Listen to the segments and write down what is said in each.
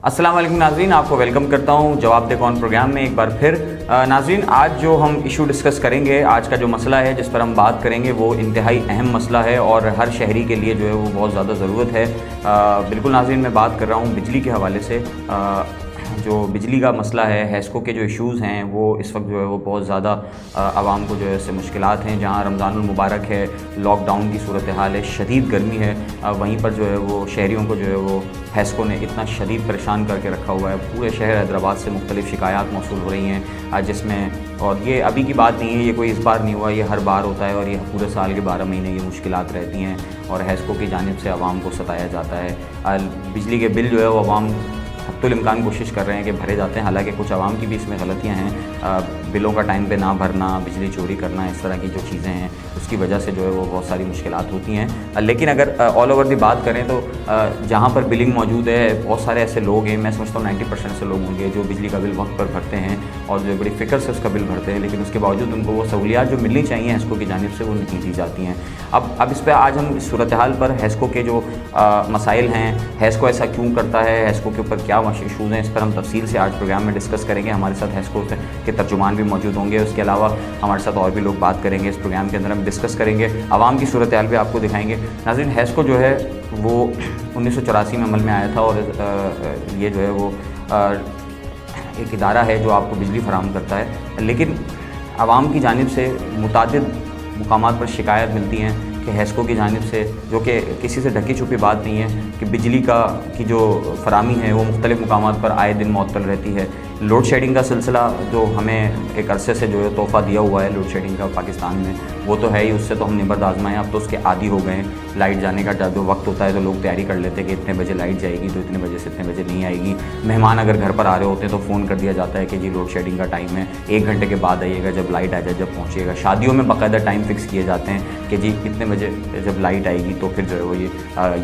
अस्सलाम वालेकुम नाज़रीन, आपको वेलकम करता हूं जवाब दे कौन प्रोग्राम में एक बार फिर। नाज़रीन, आज जो हम इशू डिस्कस करेंगे, आज का जो मसला है जिस पर हम बात करेंगे वो इंतहाई अहम मसला है और हर शहरी के लिए जो है वो बहुत ज़्यादा ज़रूरत है। बिल्कुल नाज़रीन, मैं बात कर रहा हूँ बिजली के हवाले से। जो बिजली का मसला है, हैस्को के जो इश्यूज़ हैं वो इस वक्त जो है वो बहुत ज़्यादा आवाम को जो है इससे मुश्किलात हैं। जहाँ रमज़ानुल मुबारक है, लॉकडाउन की सूरत हाल है, शदीद गर्मी है, वहीं पर जो है वो शहरियों को जो है वो हैस्को ने इतना शदीद परेशान करके रखा हुआ है। पूरे शहर हैदराबाद से मुख्तलिफ़ शिकायत मौसूल हो रही हैं जिसमें, और ये अभी की बात नहीं है, ये कोई इस बार नहीं हुआ, ये हर बार होता है और ये पूरे साल के 12 महीने ये मुश्किलात रहती हैं और हैस्को की जानिब से आवाम को सताया जाता है। बिजली के बिल जो है वो आवाम हत्तुल इम्कान कोशिश कर रहे हैं कि भरे जाते हैं, हालांकि कुछ आवाम की भी इसमें गलतियां हैं। बिलों का टाइम पे ना भरना, बिजली चोरी करना, इस तरह की जो चीज़ें हैं उसकी वजह से जो है वो बहुत सारी मुश्किलात होती हैं। लेकिन अगर ऑल ओवर दी बात करें तो जहाँ पर बिलिंग मौजूद है, बहुत सारे ऐसे लोग हैं, मैं समझता हूँ 90% से लोग होंगे जो बिजली का बिल वक्त पर भरते हैं और जो बड़ी फ़िक्र से उसका बिल भरते हैं, लेकिन उसके बावजूद उनको वो सहूलियात जो मिलनी चाहिए हैस्को की जानिब से वो नहीं दी जाती हैं। अब इस पर आज हम इस सूरत हाल पर हैस्को के जो मसाइल हैं, हैस्को ऐसा क्यों करता है, हैस्को के ऊपर क्या इशूज़ हैं, इस पर हम तफसील से आज प्रोग्राम में डिस्कस करेंगे। हमारे साथ हैस्को के तर्जुमान भी मौजूद होंगे, उसके अलावा हमारे साथ और भी लोग बात करेंगे। इस प्रोग्राम के अंदर हम डिस्कस करेंगे, आवाम की सूरत हाल भी आपको दिखाएंगे। नाज़रीन, हैस्को जो है वो 1984 में अमल में आया था और ये जो है वो एक इदारा है जो आपको बिजली फराहम करता है, लेकिन आवाम की जानिब से मुतादिद मुकामात पर शिकायत मिलती हैं कि हैस्को की जानिब से, जो कि किसी से ढकी छुपी बात नहीं है, कि बिजली की जो फराहमी है वो मुख्तलिफ़ मुकामात पर आए दिन मुअत्तल रहती है। लोड शेडिंग का सिलसिला जो हमें एक अरसे से जो है तोहफ़ा दिया हुआ है लोड शेडिंग का पाकिस्तान में, वो तो है ही, उससे तो हम निबर्द आजमाएँ, अब तो उसके आदी हो गए हैं। लाइट जाने का जो वक्त होता है तो लोग तैयारी कर लेते हैं कि इतने बजे लाइट जाएगी तो इतने बजे से इतने बजे नहीं आएगी। मेहमान अगर घर पर आ रहे होते हैं तो फ़ोन कर दिया जाता है कि जी लोड शेडिंग का टाइम है, 1 घंटे के बाद आइएगा, जब लाइट आ जाए जब पहुँचिएगा। शादियों में बाकायदा टाइम फिक्स किए जाते हैं कि जी इतने बजे जब लाइट आएगी तो फिर जो है वो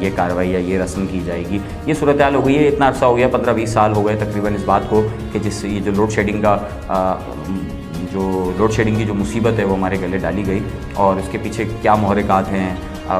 ये कार्रवाई या ये रस्म की जाएगी। ये सूरत हाल हो गई है, इतना अर्सा हो गया, 15-20 साल हो गए तकरीबन इस बात को कि जिस ये जो लोड शेडिंग की जो मुसीबत है वो हमारे गले डाली गई और इसके पीछे क्या महरकात हैं।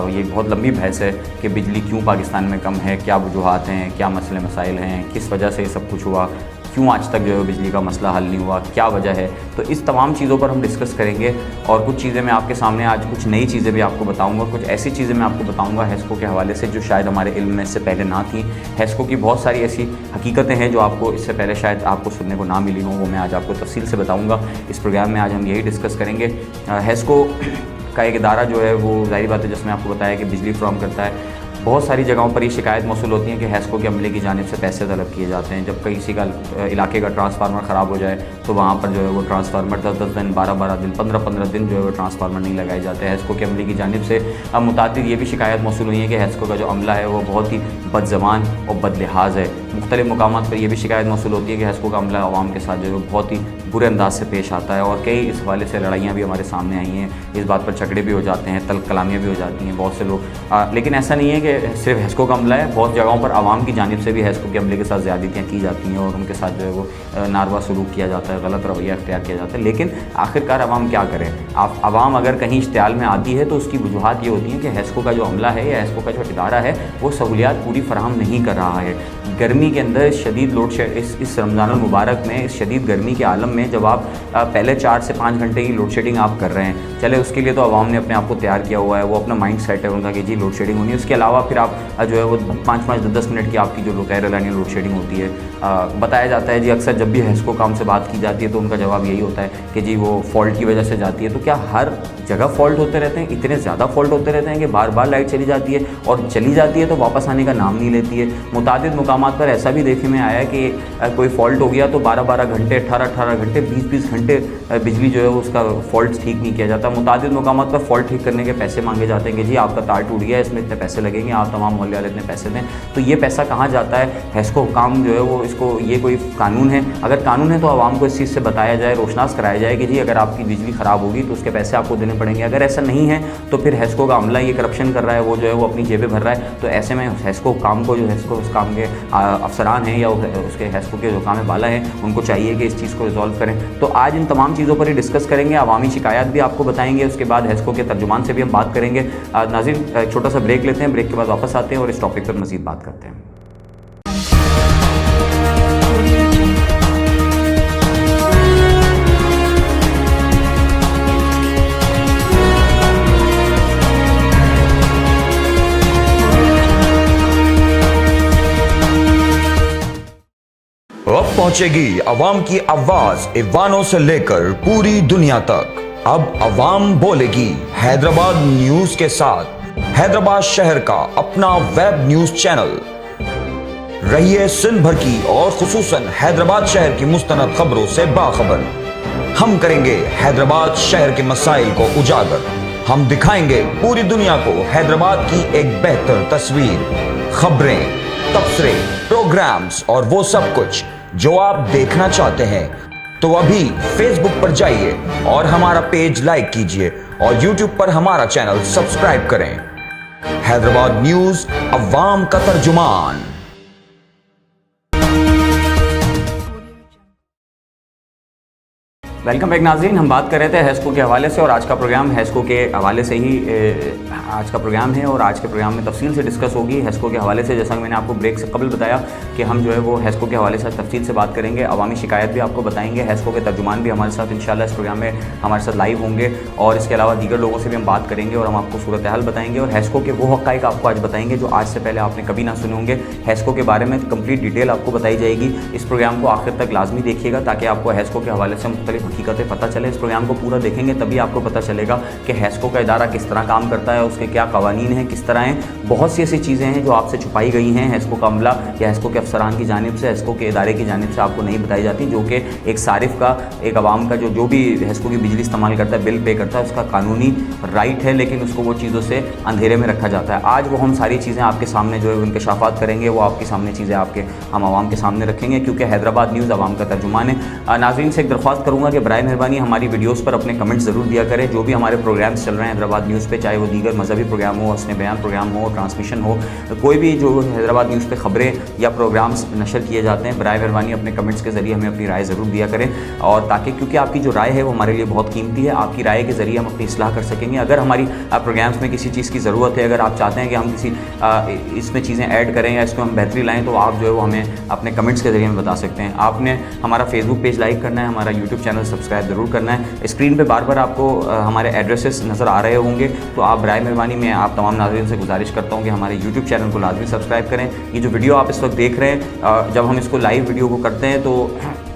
ये बहुत लंबी बहस है कि बिजली क्यों पाकिस्तान में कम है, क्या वजूहात हैं, क्या मसले मसाइल हैं, किस वजह से ये सब कुछ हुआ, क्यों आज तक जो है बिजली का मसला हल नहीं हुआ, क्या वजह है। तो इस तमाम चीज़ों पर हम डिस्कस करेंगे और कुछ चीज़ें मैं आपके सामने आज कुछ नई चीज़ें भी आपको बताऊंगा, कुछ ऐसी चीज़ें मैं आपको बताऊंगा हैस्को के हवाले से जो शायद हमारे इल्म में इससे पहले ना थी। हैस्को की बहुत सारी ऐसी हकीकतें हैं जो आपको इससे पहले शायद आपको सुनने को ना मिली हों, वो मैं आज आपको तफसील से बताऊँगा। इस प्रोग्राम में आज हम यही डिस्कस करेंगे। हैस्को का एक इदारा जो है वो ज़ाहिर बात है जिसमें आपको बताया कि बिजली फराहम करता है। बहुत सारी जगहों पर ये शिकायत मौसूल होती है कि हैस्को के अमले की जानिब से पैसे तलब किए जाते हैं। जब किसी का इलाके का ट्रांसफार्मर ख़राब हो जाए तो वहाँ पर जो है वो ट्रांसफार्मर 10-10 दिन, 12-12 दिन, 15-15 दिन जो है वो ट्रांसफार्मर नहीं लगाए जाते हैं हैस्को के अमले की जानिब से। अब मुतादिद ये भी शिकायत मौसूल हुई है कि हैस्को का जो अमला है वो बहुत ही बदज़बान और बदलिहाज है। मुख्तलिफ़ मुकामात पर यह भी शिकायत मौसूल होती है कि हैस्को का अमला आवाम के साथ जो है वो बहुत ही बुरे अंदाज से पेश आता है और कई इस हवाले से लड़ाइयाँ भी हमारे सामने आई हैं। इस बात पर झगड़े भी हो जाते हैं, तल्ख कलामियाँ भी हो जाती हैं बहुत से लोग। लेकिन ऐसा नहीं है कि सिर्फ हैस्को का अमला है, बहुत जगहों पर आवाम की जानिब से भी हैस्को के अमले के साथ ज़्यादतियाँ की जाती हैं और उनके साथ जो है वो नारवा सलूक किया जाता है, गलत रवैया अख्तियार किया जाता है। लेकिन आखिरकार आवाम क्या करें? आवाम अगर कहीं इश्तियाल में आती है तो उसकी वजूहात ये होती हैं कि हैस्को का जो अमला है या हैस्को का जो इदारा है वो सहूलियात पूरी फराहम नहीं कर रहा है। गर्मी के अंदर शदीद लोड शेड, इस रमज़ानुल मुबारक में, इस शदीद गर्मी के आलम में जब आप पहले 4 से 5 घंटे की लोड शेडिंग आप कर रहे हैं, चले उसके लिए तो आवाम ने अपने आप को तैयार किया हुआ है, वो अपना माइंड सेट है उनका कि जी लोड शेडिंग होनी है। उसके अलावा फिर आप जो है वो 5-5, 10-10 मिनट की आपकी जो गैर एलानी लोड शेडिंग होती है। बताया जाता है जी, अक्सर जब भी हैस्को काम से बात की जाती है तो उनका जवाब यही होता है कि जी वो फॉल्ट की वजह से जाती है। तो क्या हर जगह फॉल्ट होते रहते हैं? इतने ज़्यादा फॉल्ट होते रहते हैं कि बार बार लाइट चली जाती है और चली जाती है तो वापस आने का नाम नहीं लेती है। मुतादिद मुकामात पर ऐसा भी देखने में आया है कि कोई फॉल्ट हो गया तो 12-12 घंटे, 18-18 घंटे, 20-20 घंटे बिजली जो है उसका फॉल्ट ठीक नहीं किया जाता। मुतादिद मुकामात पर फॉल्ट ठीक करने के पैसे मांगे जाते हैं कि जी आपका तार टूट गया, इसमें इतने पैसे लगेंगे, आप तमाम मोहल्ले वाले इतने पैसे दें। तो ये पैसा कहाँ जाता है? हैस्को काम जो है वो, इसको ये कोई कानून है? अगर कानून है तो आवाम को इस चीज़ से बताया जाए, रोशनास कराया जाए कि जी अगर आपकी बिजली ख़राब होगी तो उसके पैसे आपको देने पड़ेंगे। अगर ऐसा नहीं है तो फिर हैस्को का अमला ये करप्शन कर रहा है, वो जो है वो अपनी जेबें भर रहा है। तो ऐसे में हैस्को काम को, जो हैस्को उस काम के अफसरान हैं या उसके हैस्को के जो काम वाला है, उनको चाहिए कि इस चीज़ को रिजॉल्व करें। तो आज इन तमाम चीज़ों पर ही डिस्कस करेंगे, अवामी शिकायत भी आपको बताएंगे, उसके बाद हैस्को के तर्जुमान से भी हम बात करेंगे। नाज़रीन, छोटा सा ब्रेक लेते हैं, ब्रेक के बाद वापस आते हैं और इस टॉपिक पर मज़ीद बात करते हैं। पहुंचेगी अवाम की आवाज ईवानों से लेकर पूरी दुनिया तक। अब अवाम बोलेगी हैदराबाद न्यूज के साथ। हैदराबाद शहर का अपना वेब न्यूज चैनल। रहिए सिंध भर की और खुसूसन हैदराबाद शहर की मुस्तनद खबरों से बाखबर। हम करेंगे हैदराबाद शहर के मसाइल को उजागर। हम दिखाएंगे पूरी दुनिया को हैदराबाद की एक बेहतर तस्वीर। खबरें, तबसरे, प्रोग्राम्स और वो सब कुछ जो आप देखना चाहते हैं, तो अभी फेसबुक पर जाइए और हमारा पेज लाइक कीजिए और यूट्यूब पर हमारा चैनल सब्सक्राइब करें। हैदराबाद न्यूज, अवाम का तर्जुमान। वेलकम बैक नाज़रीन। हम बात कर रहे थे हैस्को के हवाले से और आज का प्रोग्राम हैस्को के हवाले से ही आज का प्रोग्राम है और आज के प्रोग्राम में तफसील से डिस्कस होगी हैस्को के हवाले से। जैसा कि मैंने आपको ब्रेक से कबल बताया कि हम जो है वो हैस्को के हवाले से तफसील से बात करेंगे। अवामी शिकायत भी आपको बताएंगे। हैस्को के तर्जुमान भी हमारे साथ इंशाल्लाह इस प्रोग्राम में हमारे साथ लाइव होंगे और इसके अलावा दीगर लोगों से भी हम बात करेंगे और हम आपको सूरत हाल बताएंगे और हैस्को के वो हक़ाइक़ आपको आज बताएंगे जो आज से पहले आपने कभी ना सुने होंगे। हैस्को के बारे में कंप्लीट डिटेल आपको बताई जाएगी। इस प्रोग्राम को आखिर तक लाजमी देखिएगा ताकि आपको हैस्को के हवाले से मुख्तलिफ हकीकतें पता चले। इस प्रोग्राम को पूरा देखेंगे तभी आपको पता चलेगा कि हैस्को का इदारा किस तरह काम करता है, उसके क्या कवानीन हैं, किस तरह हैं। बहुत सी ऐसी चीज़ें हैं जो आपसे छुपाई गई हैं हैस्को का अमला या हैस्को के अफसरान की जानिब से, हैस्को के इदारे की जानिब से आपको नहीं बताई जाती, जो कि एक सारिफ का, एक आवाम का जो भी हैस्को की बिजली इस्तेमाल करता है, बिल पे करता है, उसका कानूनी राइट है, लेकिन उसको वो चीज़ों से अंधेरे में रखा जाता है। आज वो हम सारी चीज़ें आपके सामने जो है इंकशाफात करेंगे, वो आपके सामने चीज़ें हम आवाम के सामने रखेंगे क्योंकि हैदराबाद न्यूज़ आवाम का तर्जुमान है। नाज़रीन से एक दरख्वास्त करूँगा कि बराए मेहरबानी हमारी वीडियोज़ पर अपने कमेंट्स ज़रूर दिया करें। जो भी हमारे प्रोग्राम्स चल रहे हैं हैदराबाद न्यूज़ पे, चाहे वो दीगर मजहबी प्रोग्राम हो, हस्न बयान प्रोग्राम हो, ट्रांसमिशन हो, कोई भी जो हैदराबाद न्यूज़ पे खबरें या प्रोग्राम्स नशर किए जाते हैं, बराए मेहरबानी अपने कमेंट्स के ज़रिए हमें अपनी राय ज़रूर दिया करें और ताकि क्योंकि आपकी जो राय है वो हमारे लिए बहुत कीमती है। आपकी राय के ज़रिए हम अपनी इस्लाह कर सकेंगे। अगर हमारी प्रोग्राम्स में किसी चीज़ की ज़रूरत है, अगर आप चाहते हैं कि हम किसी इसमें चीज़ें ऐड करें या इसमें हम बेहतरी लाएँ, तो आप जो है वो हमें अपने कमेंट्स के ज़रिए हमें बता सकते हैं। आपने हमारा फेसबुक पेज लाइक करना है, हमारा यूट्यूब चैनल सब्सक्राइब ज़रूर करना है। स्क्रीन पर बार बार आपको हमारे एड्रेसेस नज़र आ रहे होंगे, तो आप बराए मेहरबानी मैं आप तमाम नाज़रीन से गुजारिश करता हूँ कि हमारे यूट्यूब चैनल को लाजमी सब्सक्राइब करें। ये जो वीडियो आप इस वक्त देख रहे हैं, जब हम इसको लाइव वीडियो को करते हैं तो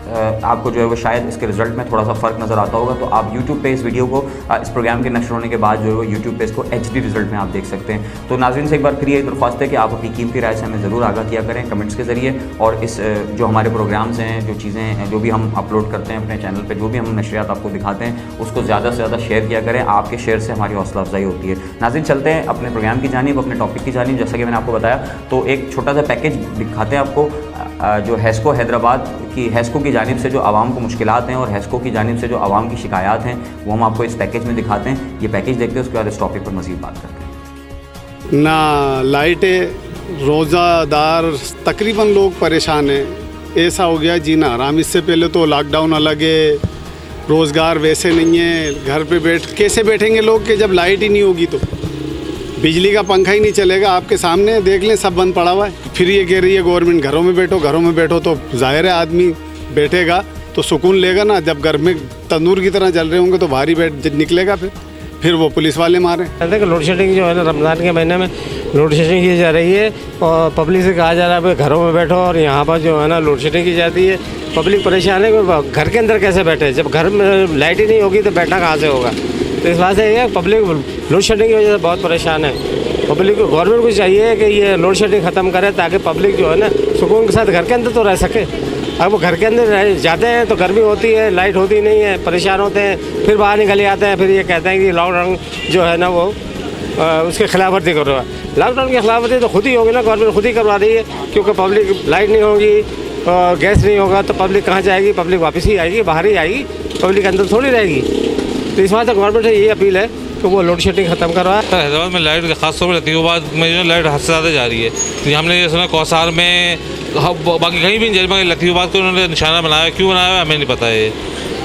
आपको जो है वो शायद इसके रिज़ल्ट में थोड़ा सा फ़र्क नज़र आता होगा, तो आप YouTube पे इस वीडियो को इस प्रोग्राम के नशर होने के बाद जो है वो YouTube पे इसको HD रिज़ल्ट में आप देख सकते हैं। तो नाज़रीन से एक बार फिर ये दरख्वास्त है कि आप अपनी कीमती राय से हमें ज़रूर आगाह किया करें कमेंट्स के ज़रिए और इस जो हमारे प्रोग्राम्स हैं, जो चीज़ें हैं, जो भी हम अपलोड करते हैं अपने चैनल पर, जो भी हम नशरियात आपको दिखाते हैं, उसको ज़्यादा से ज़्यादा शेयर किया करें। आपके शेयर से हमारी हौसला अफजाई होती है। नाज़रीन चलते हैं अपने प्रोग्राम की जानिब, अपने टॉपिक की जानिब। जैसा कि मैंने आपको बताया, तो एक छोटा सा पैकेज दिखाते हैं आपको जो हैस्को हैदराबाद की हैस्को की जानिब से जो आवाम को मुश्किलात हैं और हैस्को की जानिब से जो आवाम की शिकायत हैं, वो हम आपको इस पैकेज में दिखाते हैं। ये पैकेज देखते हैं, उसके बाद इस टॉपिक पर मज़ीद बात करते हैं। ना लाइटें, रोज़ादार तकरीबन लोग परेशान हैं। ऐसा हो गया जीना हराम। इससे पहले तो लॉकडाउन अलग है, रोज़गार वैसे नहीं है, घर पे कैसे बैठेंगे लोग कि जब लाइट ही नहीं होगी तो बिजली का पंखा ही नहीं चलेगा। आपके सामने देख लें, सब बंद पड़ा हुआ है। फिर ये कह रही है गवर्नमेंट घरों में बैठो, तो जाहिर है आदमी बैठेगा तो सुकून लेगा ना। जब घर में तंदूर की तरह जल रहे होंगे तो बाहर ही निकलेगा। फिर वो पुलिस वाले मारे। लोड शेडिंग जो है ना, रमज़ान के महीने में लोड शेडिंग की जा रही है और पब्लिक से कहा जा रहा है भाई घरों में बैठो, और यहाँ पर जो है ना लोड शेडिंग की जाती है। पब्लिक परेशान है कि घर के अंदर कैसे बैठे, जब घर में लाइट ही नहीं होगी तो बैठना कहाँ से होगा। तो इस बात से ये पब्लिक लोड शेडिंग की वजह से बहुत परेशान है। पब्लिक को गवर्नमेंट को चाहिए कि ये लोड शेडिंग ख़त्म करे ताकि पब्लिक जो है ना सुकून के साथ घर के अंदर तो रह सके। अब वो घर के अंदर जाते हैं तो गर्मी होती है, लाइट होती नहीं है, परेशान होते हैं, फिर बाहर निकल आते हैं, फिर ये कहते हैं कि लॉकडाउन जो है ना वो उसके खिलाफ वर्जी कर रहा है। लॉकडाउन की खिलाफ वर्जी तो खुद ही होगी ना, गवर्नमेंट खुद ही करवा रही है, क्योंकि पब्लिक लाइट नहीं होगी और गैस नहीं होगा तो पब्लिक कहाँ जाएगी, पब्लिक वापस ही आएगी, बाहर ही आएगी, पब्लिक अंदर थोड़ी रहेगी। तो इस बात से गवर्नमेंट से ये अपील है कि वो लोड शेडिंग ख़त्म करवा। हैदराबाद में लाइट खासतौर पर लतीफ़ाबाद में जो लाइट हद से ज़्यादा जा रही है। तो हमने ये सुना कौसार में, बाकी कहीं भी नहीं, लतीफ़ाबाद को उन्होंने निशाना बनाया, क्यों बनाया हमें नहीं पता है।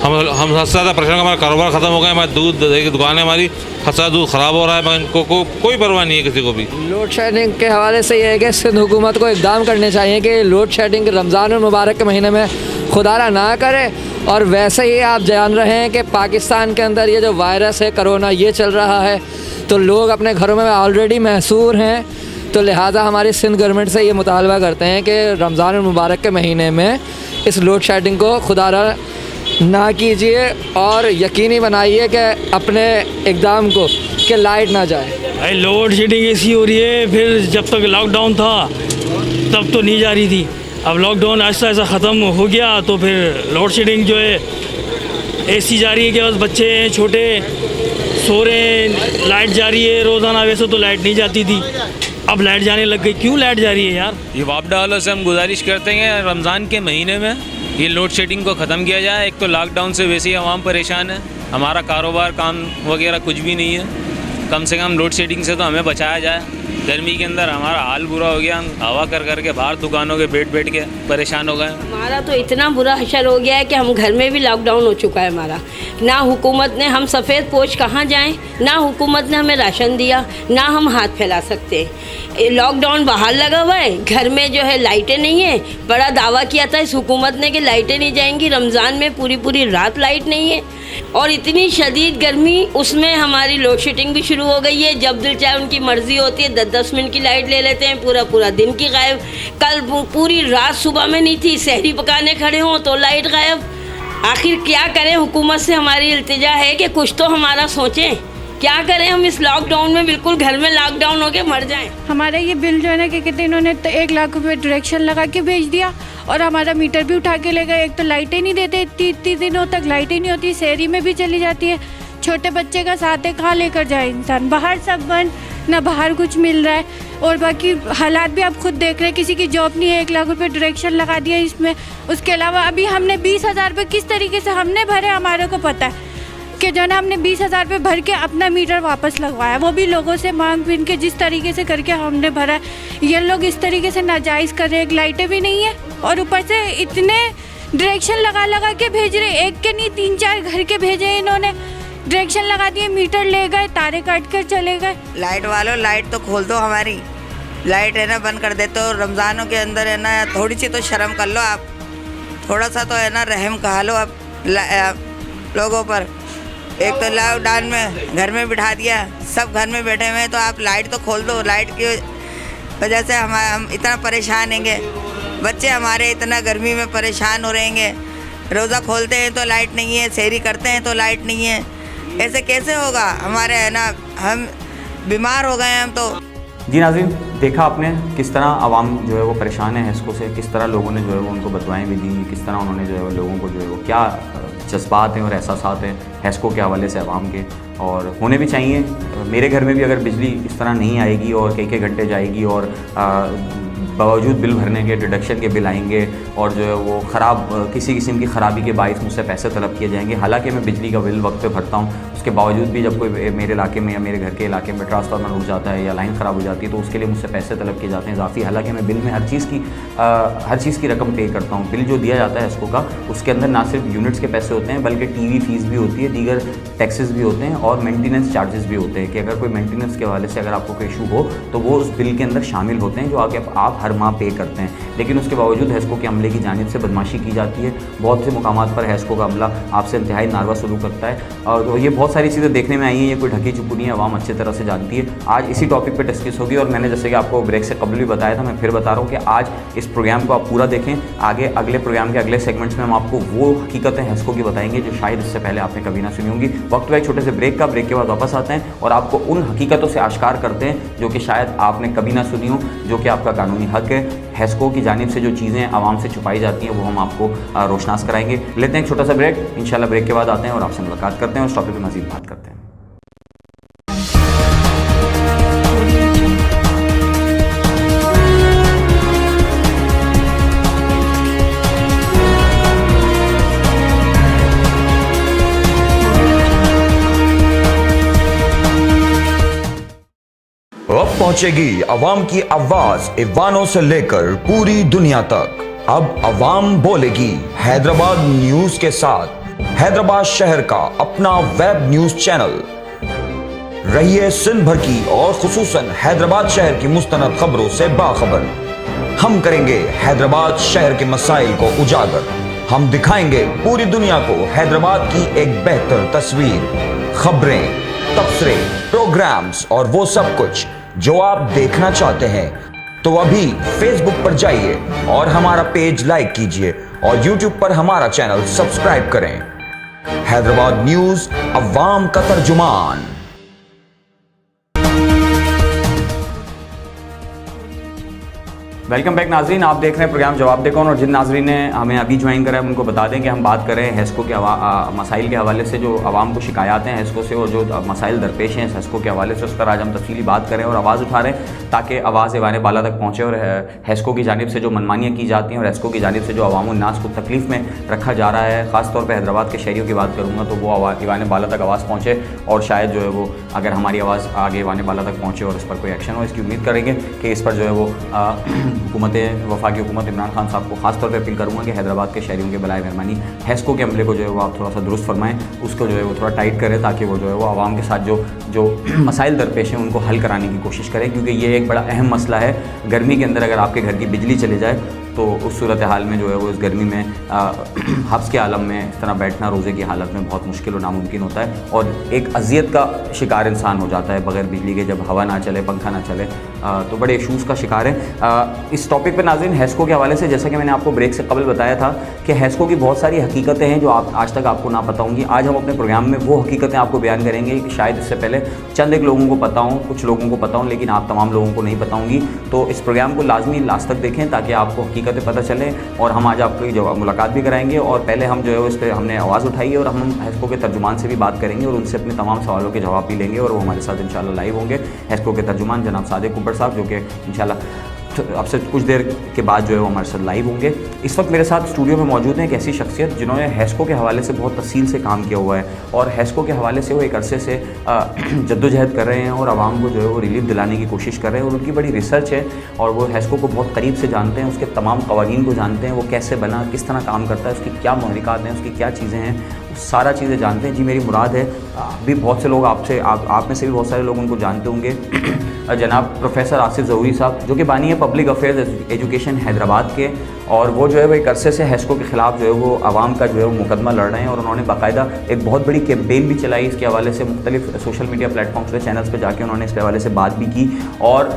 हम हद से ज़्यादा परेशान, हमारा कारोबार ख़त्म हो गया, हमारे दूध दही की दुकान है, हमारी हद से ज़्यादा दूध ख़राब हो रहा है, मगर इनको कोई परवाह नहीं है किसी को भी। लोड शेडिंग के हवाले से ये है कि सिंध हुकूमत को इक़दाम करने चाहिए कि लोड शेडिंग रमज़ान मुबारक के महीने में खुदारा ना करे। और वैसे ही आप जान रहे हैं कि पाकिस्तान के अंदर ये जो वायरस है कोरोना, ये चल रहा है, तो लोग अपने घरों में ऑलरेडी महसूर हैं। तो लिहाजा हमारी सिंध गवर्नमेंट से ये मुतालबा करते हैं कि रमज़ान मुबारक के महीने में इस लोड शेडिंग को खुदारा ना कीजिए और यकीनी बनाइए कि अपने इक़दाम को कि लाइट ना जाए। भाई लोड शेडिंग ऐसी हो रही है, फिर जब तक लॉकडाउन था तब तो नहीं जा रही थी, अब लॉकडाउन ऐसा ऐसा ख़त्म हो गया तो फिर लोड शेडिंग जो है ऐसी जा रही है कि बस बच्चे हैं छोटे सो रहे हैं, लाइट जा रही है रोज़ाना। वैसे तो लाइट नहीं जाती थी, अब लाइट जाने लग गई। क्यों लाइट जा रही है यार? ये वापडा वालों से हम गुजारिश करते हैं रमज़ान के महीने में ये लोड शेडिंग को ख़त्म किया जाए। एक तो लॉकडाउन से वैसे ही आवाम परेशान है, हमारा कारोबार काम वगैरह कुछ भी नहीं है, कम से कम लोड शेडिंग से तो हमें बचाया जाए। गर्मी के अंदर हमारा हाल बुरा हो गया, हम हवा कर करके बाहर दुकानों के बैठ के परेशान हो गए। हमारा तो इतना बुरा हशर हो गया है कि हम घर में भी लॉकडाउन हो चुका है हमारा। ना हुकूमत ने, हम सफ़ेद पोश कहाँ जाएं, ना हुकूमत ने हमें राशन दिया, ना हम हाथ फैला सकते। लॉकडाउन बाहर लगा हुआ है, घर में जो है लाइटें नहीं है। बड़ा दावा किया था इस हुकूमत ने कि लाइटें नहीं जाएंगी, रमज़ान में पूरी रात लाइट नहीं है और इतनी शदीद गर्मी, उसमें हमारी लोड शेडिंग भी शुरू हो गई है। जब दिल चाहे उनकी मर्ज़ी होती है 10-10 मिनट की लाइट ले लेते हैं, पूरा दिन की गायब। कल पूरी रात सुबह में नहीं थी, सहरी पकाने खड़े हों तो लाइट गायब। आखिर क्या करें? हुकूमत से हमारी इल्तिजा है कि कुछ तो हमारा सोचें। क्या करें हम इस लॉकडाउन में, बिल्कुल घर में लॉकडाउन होके मर जाएं। हमारा ये बिल जो है ना कि कहते इन्होंने तो 1 लाख रुपए डायरेक्शन लगा के भेज दिया और हमारा मीटर भी उठा के ले गए। एक तो लाइटें नहीं देते, 30 दिनों तक लाइटें नहीं होती, शहरी में भी चली जाती है। छोटे बच्चे का साथ है, कहाँ लेकर जाए इंसान? बाहर सब बंद, ना बाहर कुछ मिल रहा है और बाकी हालात भी आप खुद देख रहे हैं। किसी की जॉब नहीं है, 1 लाख रुपए डायरेक्शन लगा दिया इसमें। उसके अलावा अभी हमने 20,000 रुपये किस तरीके से हमने भरे, हमारे को पता है कि जो है ना हमने 20,000 रुपये भर के अपना मीटर वापस लगवाया, वो भी लोगों से मांग पीन के जिस तरीके से करके हमने भरा है। ये लोग इस तरीके से नाजायज़ कर रहे हैं, लाइटें भी नहीं है और ऊपर से इतने डायरेक्शन लगा के भेज रहे। एक के नहीं 3-4 घर के भेजे इन्होंने, डायरेक्शन लगा दिए, मीटर ले गए, तारे काट कर चले गए। लाइट वालों लाइट तो खोल दो, हमारी लाइट है ना बंद कर देते हो। रमज़ानों के अंदर है ना थोड़ी सी तो शर्म कर लो आप, थोड़ा सा तो है ना रहम कहा लो आप लोगों पर। एक तो लॉकडाउन में घर में बिठा दिया, सब घर में बैठे हुए हैं, तो आप लाइट तो खोल दो। लाइट की वजह से हम इतना परेशान हैंगे, बच्चे हमारे इतना गर्मी में परेशान हो रहेंगे। रोज़ा खोलते हैं तो लाइट नहीं है, सहरी करते हैं तो लाइट नहीं है, ऐसे कैसे होगा? हमारे है ना हम बीमार हो गए हम तो। जी नाज़रीन, देखा आपने किस तरह आवाम जो है वो परेशान है हैस्को से, किस तरह लोगों ने जो है वो उनको बदवाएँ भी दी, किस तरह उन्होंने जो है वो लोगों को जो है वो क्या जज्बात हैं और एहसासात हैं हैस्को के हवाले से आवाम के, और होने भी चाहिए। मेरे घर में भी अगर बिजली इस तरह नहीं आएगी और कई घंटे जाएगी और बावजूद बिल भरने के डिडक्शन के बिल आएंगे और जो है वो ख़राब किसी किस्म की ख़राबी के बायस मुझसे पैसे तलब किए जाएंगे। हालांकि मैं बिजली का बिल वक्त पे भरता हूँ, उसके बावजूद भी जब कोई मेरे इलाके में या मेरे घर के इलाके में ट्रांसफार्मर उड़ जाता है या लाइन ख़राब हो जाती है तो उसके लिए मुझसे पैसे तलब किए जाते हैं इजाफी। हालांकि मैं बिल में हर चीज़ की रकम पे करता हूँ। बिल जो दिया जाता है हैस्को का, उसके अंदर ना सिर्फ यूनिट्स के पैसे होते हैं बल्कि टीवी फीस भी होती है, दीगर टैक्सेस भी होते हैं और मेंटेनेंस चार्जेस भी होते हैं कि अगर कोई मेंटेनेंस के हवाले से अगर आपको कोई इशू हो तो वो उस बिल के अंदर शामिल होते हैं जो आगे आप हर माह पे करते हैं। लेकिन उसके बावजूद हैस्को के अमले की जानिब से बदमाशी की जाती है। बहुत से मुकामात पर हैस्को का अमला आपसे इंतहाई नारवा सलूक करता है और ये बहुत सारी चीज़ें देखने में आई हैं, ये कोई ढकी चुपू नहीं है, आवाम अच्छी तरह से जानती है। आज इसी टॉपिक पर डिस्कस होगी और मैंने जैसे कि आपको ब्रेक से कबल भी बताया था, मैं फिर बता रहा हूँ कि आज इस प्रोग्राम को आप पूरा देखें। आगे अगले प्रोग्राम के अगले सेगमेंट्स में हम आपको वो हकीकतें हैस्को की बताएंगे जो शायद इससे पहले आपने कभी ना सुनी होंगी। वक्त है छोटे से ब्रेक का, ब्रेक के बाद वापस आते हैं और आपको उन हकीकतों से आश्कार करते हैं जो कि शायद आपने कभी ना सुनी हो, जो कि आपका कानूनी हक है। हैस्को की जानिब से जो चीज़ें आवाम से छुपाई जाती हैं वो हम आपको रोशनास कराएंगे। लेते हैं एक छोटा सा ब्रेक, इंशाल्लाह ब्रेक के बाद आते हैं और आपसे मुलाकात करते हैं और इस टॉपिक पर मज़ीद बात करते हैं। अब पहुंचेगी अवाम की आवाज ईवानों से लेकर पूरी दुनिया तक। अब अवाम बोलेगी हैदराबाद न्यूज के साथ। हैदराबाद शहर का अपना वेब न्यूज चैनल। रहिए सिंध भर की और खुसूसन हैदराबाद शहर की मुस्तनद खबरों से बाखबर। हम करेंगे हैदराबाद शहर के मसाइल को उजागर। हम दिखाएंगे पूरी दुनिया को हैदराबाद की एक बेहतर तस्वीर। खबरें, तबसरे, प्रोग्राम्स और वो सब कुछ जो आप देखना चाहते हैं तो अभी फेसबुक पर जाइए और हमारा पेज लाइक कीजिए और यूट्यूब पर हमारा चैनल सब्सक्राइब करें। हैदराबाद न्यूज, अवाम का तर्जुमान। वेलकम बैक नाजरीन, आप देख रहे हैं प्रोग्राम जवाब दे कौन। और जिन नाजरीन ने हमें अभी ज्वाइन करा है उनको बता दें कि हम बात कर रहे हैं हेस्को के मसाइल के हवाले से, जो आवाम को शिकायत हैं हेस्को से और जो मसाइल दरपेश हैं हेस्को के हवाले से, उस पर आज हम तफसीली बात करें और आवाज़ उठा रहे हैं ताकि आवाज़ ऐवान बाला तक पहुँचे और हेस्को की जानिब से जो मनमानियाँ की जाती हैं और हेस्को की जानिब से जो अवामुन्नास को तकलीफ़ में रखा जा रहा है, ख़ासतौर पर हैदराबाद के शहरियों की बात करूँगा, तो वो ऐवान बाला तक आवाज़ पहुँचे और शायद जो है वो अगर हमारी आवाज़ आगे ऐवान बाला तक पहुँचे और इस पर कोई एक्शन हो, इसकी उम्मीद करेंगे कि इस पर जो है वो हुकूमत वफाकी हुकूमत इमरान खान साहब को खासतौर पर अपील करूँगा कि हैदराबाद के शहरियों के बलाए मेहरबानी हेस्को के अमले को जो है वो आप थोड़ा सा दुरुस्त फरमाएं, उसको जो है वो थोड़ा टाइट करें ताकि वो जो है वो आवाम के साथ जो मसाइल दरपेश हैं उनको हल कराने की कोशिश करें, क्योंकि ये एक बड़ा अहम मसला है। गर्मी के अंदर अगर आपके घर की बिजली चले जाए तो उस सूरत हाल में जो है वो इस गर्मी में हब्स के आलम में इस तरह बैठना रोज़े की हालत में बहुत मुश्किल और नामुमकिन होता है और एक अजियत का शिकार इंसान हो जाता है बग़ैर बिजली के। जब हवा ना चले, पंखा ना चले तो बड़े इशूज़ का शिकार है। इस टॉपिक पर नाज़रीन हेस्को के हवाले से, जैसा कि मैंने आपको ब्रेक से कबल बताया था कि हेस्को की बहुत सारी हकीकतें हैं जो आप आज तक आपको ना पता होंगी। आज हम अपने प्रोग्राम में वो हकीकतें आपको बयान करेंगे कि शायद इससे पहले चंद एक लोगों को पता हों, कुछ लोगों को पता हों, लेकिन आप तमाम लोगों को नहीं पता होंगी। तो इस प्रोग्राम को लाजमी लास्ट तक देखें ताकि आपको हकीकतें पता चलें और हम आज आपकी जो मुलाकात भी कराएंगे और पहले हम जो है इस पर हमने आवाज़ उठाई है और हम हेस्को के तर्जुमान से भी बात करेंगे और उनसे अपने तमाम सवालों के जवाब भी लेंगे और वो हमारे साथ इंशाल्लाह लाइव होंगे। हेस्को के तर्जुमान जनाब सादिक कुब्बर साहब, जो कि इंशाल्लाह अब से कुछ देर के बाद जो है वो हमारे साथ लाइव होंगे। इस वक्त मेरे साथ स्टूडियो में मौजूद हैं एक ऐसी शख्सियत जिन्होंने हेस्को के हवाले से बहुत तफसील से काम किया हुआ है और हेस्को के हवाले से वो एक अरसे से जद्दोजहद कर रहे हैं और आवाम को जो है वो रिलीफ दिलाने की कोशिश कर रहे हैं और उनकी बड़ी रिसर्च है और वो हेस्को को बहुत करीब से जानते हैं, उसके तमाम कवानीन को जानते हैं, वो कैसे बना, किस तरह काम करता है, उसकी क्या महरिकात हैं, उसकी क्या चीज़ें हैं, सारा चीज़ें जानते हैं। जी मेरी मुराद है भी बहुत से लोग आप में से भी बहुत सारे लोग उनको जानते होंगे, जनाब प्रोफेसर आसिफ ज़हूरी साहब, जो कि बानी है पब्लिक अफेयर्स एजुकेशन हैदराबाद के, और वो जो है वो एक अरसे से हेस्को के ख़िलाफ़ जो है वो आवाम का जो है वो मुकदमा लड़ रहे हैं और उन्होंने बाकायदा एक बहुत बड़ी कैंपेन भी चलाई इसके हवाले से। मुख्तलिफ सोशल मीडिया प्लेटफॉर्म्स पे, चैनल्स पे जाके उन्होंने इसके हवाले से बात भी की और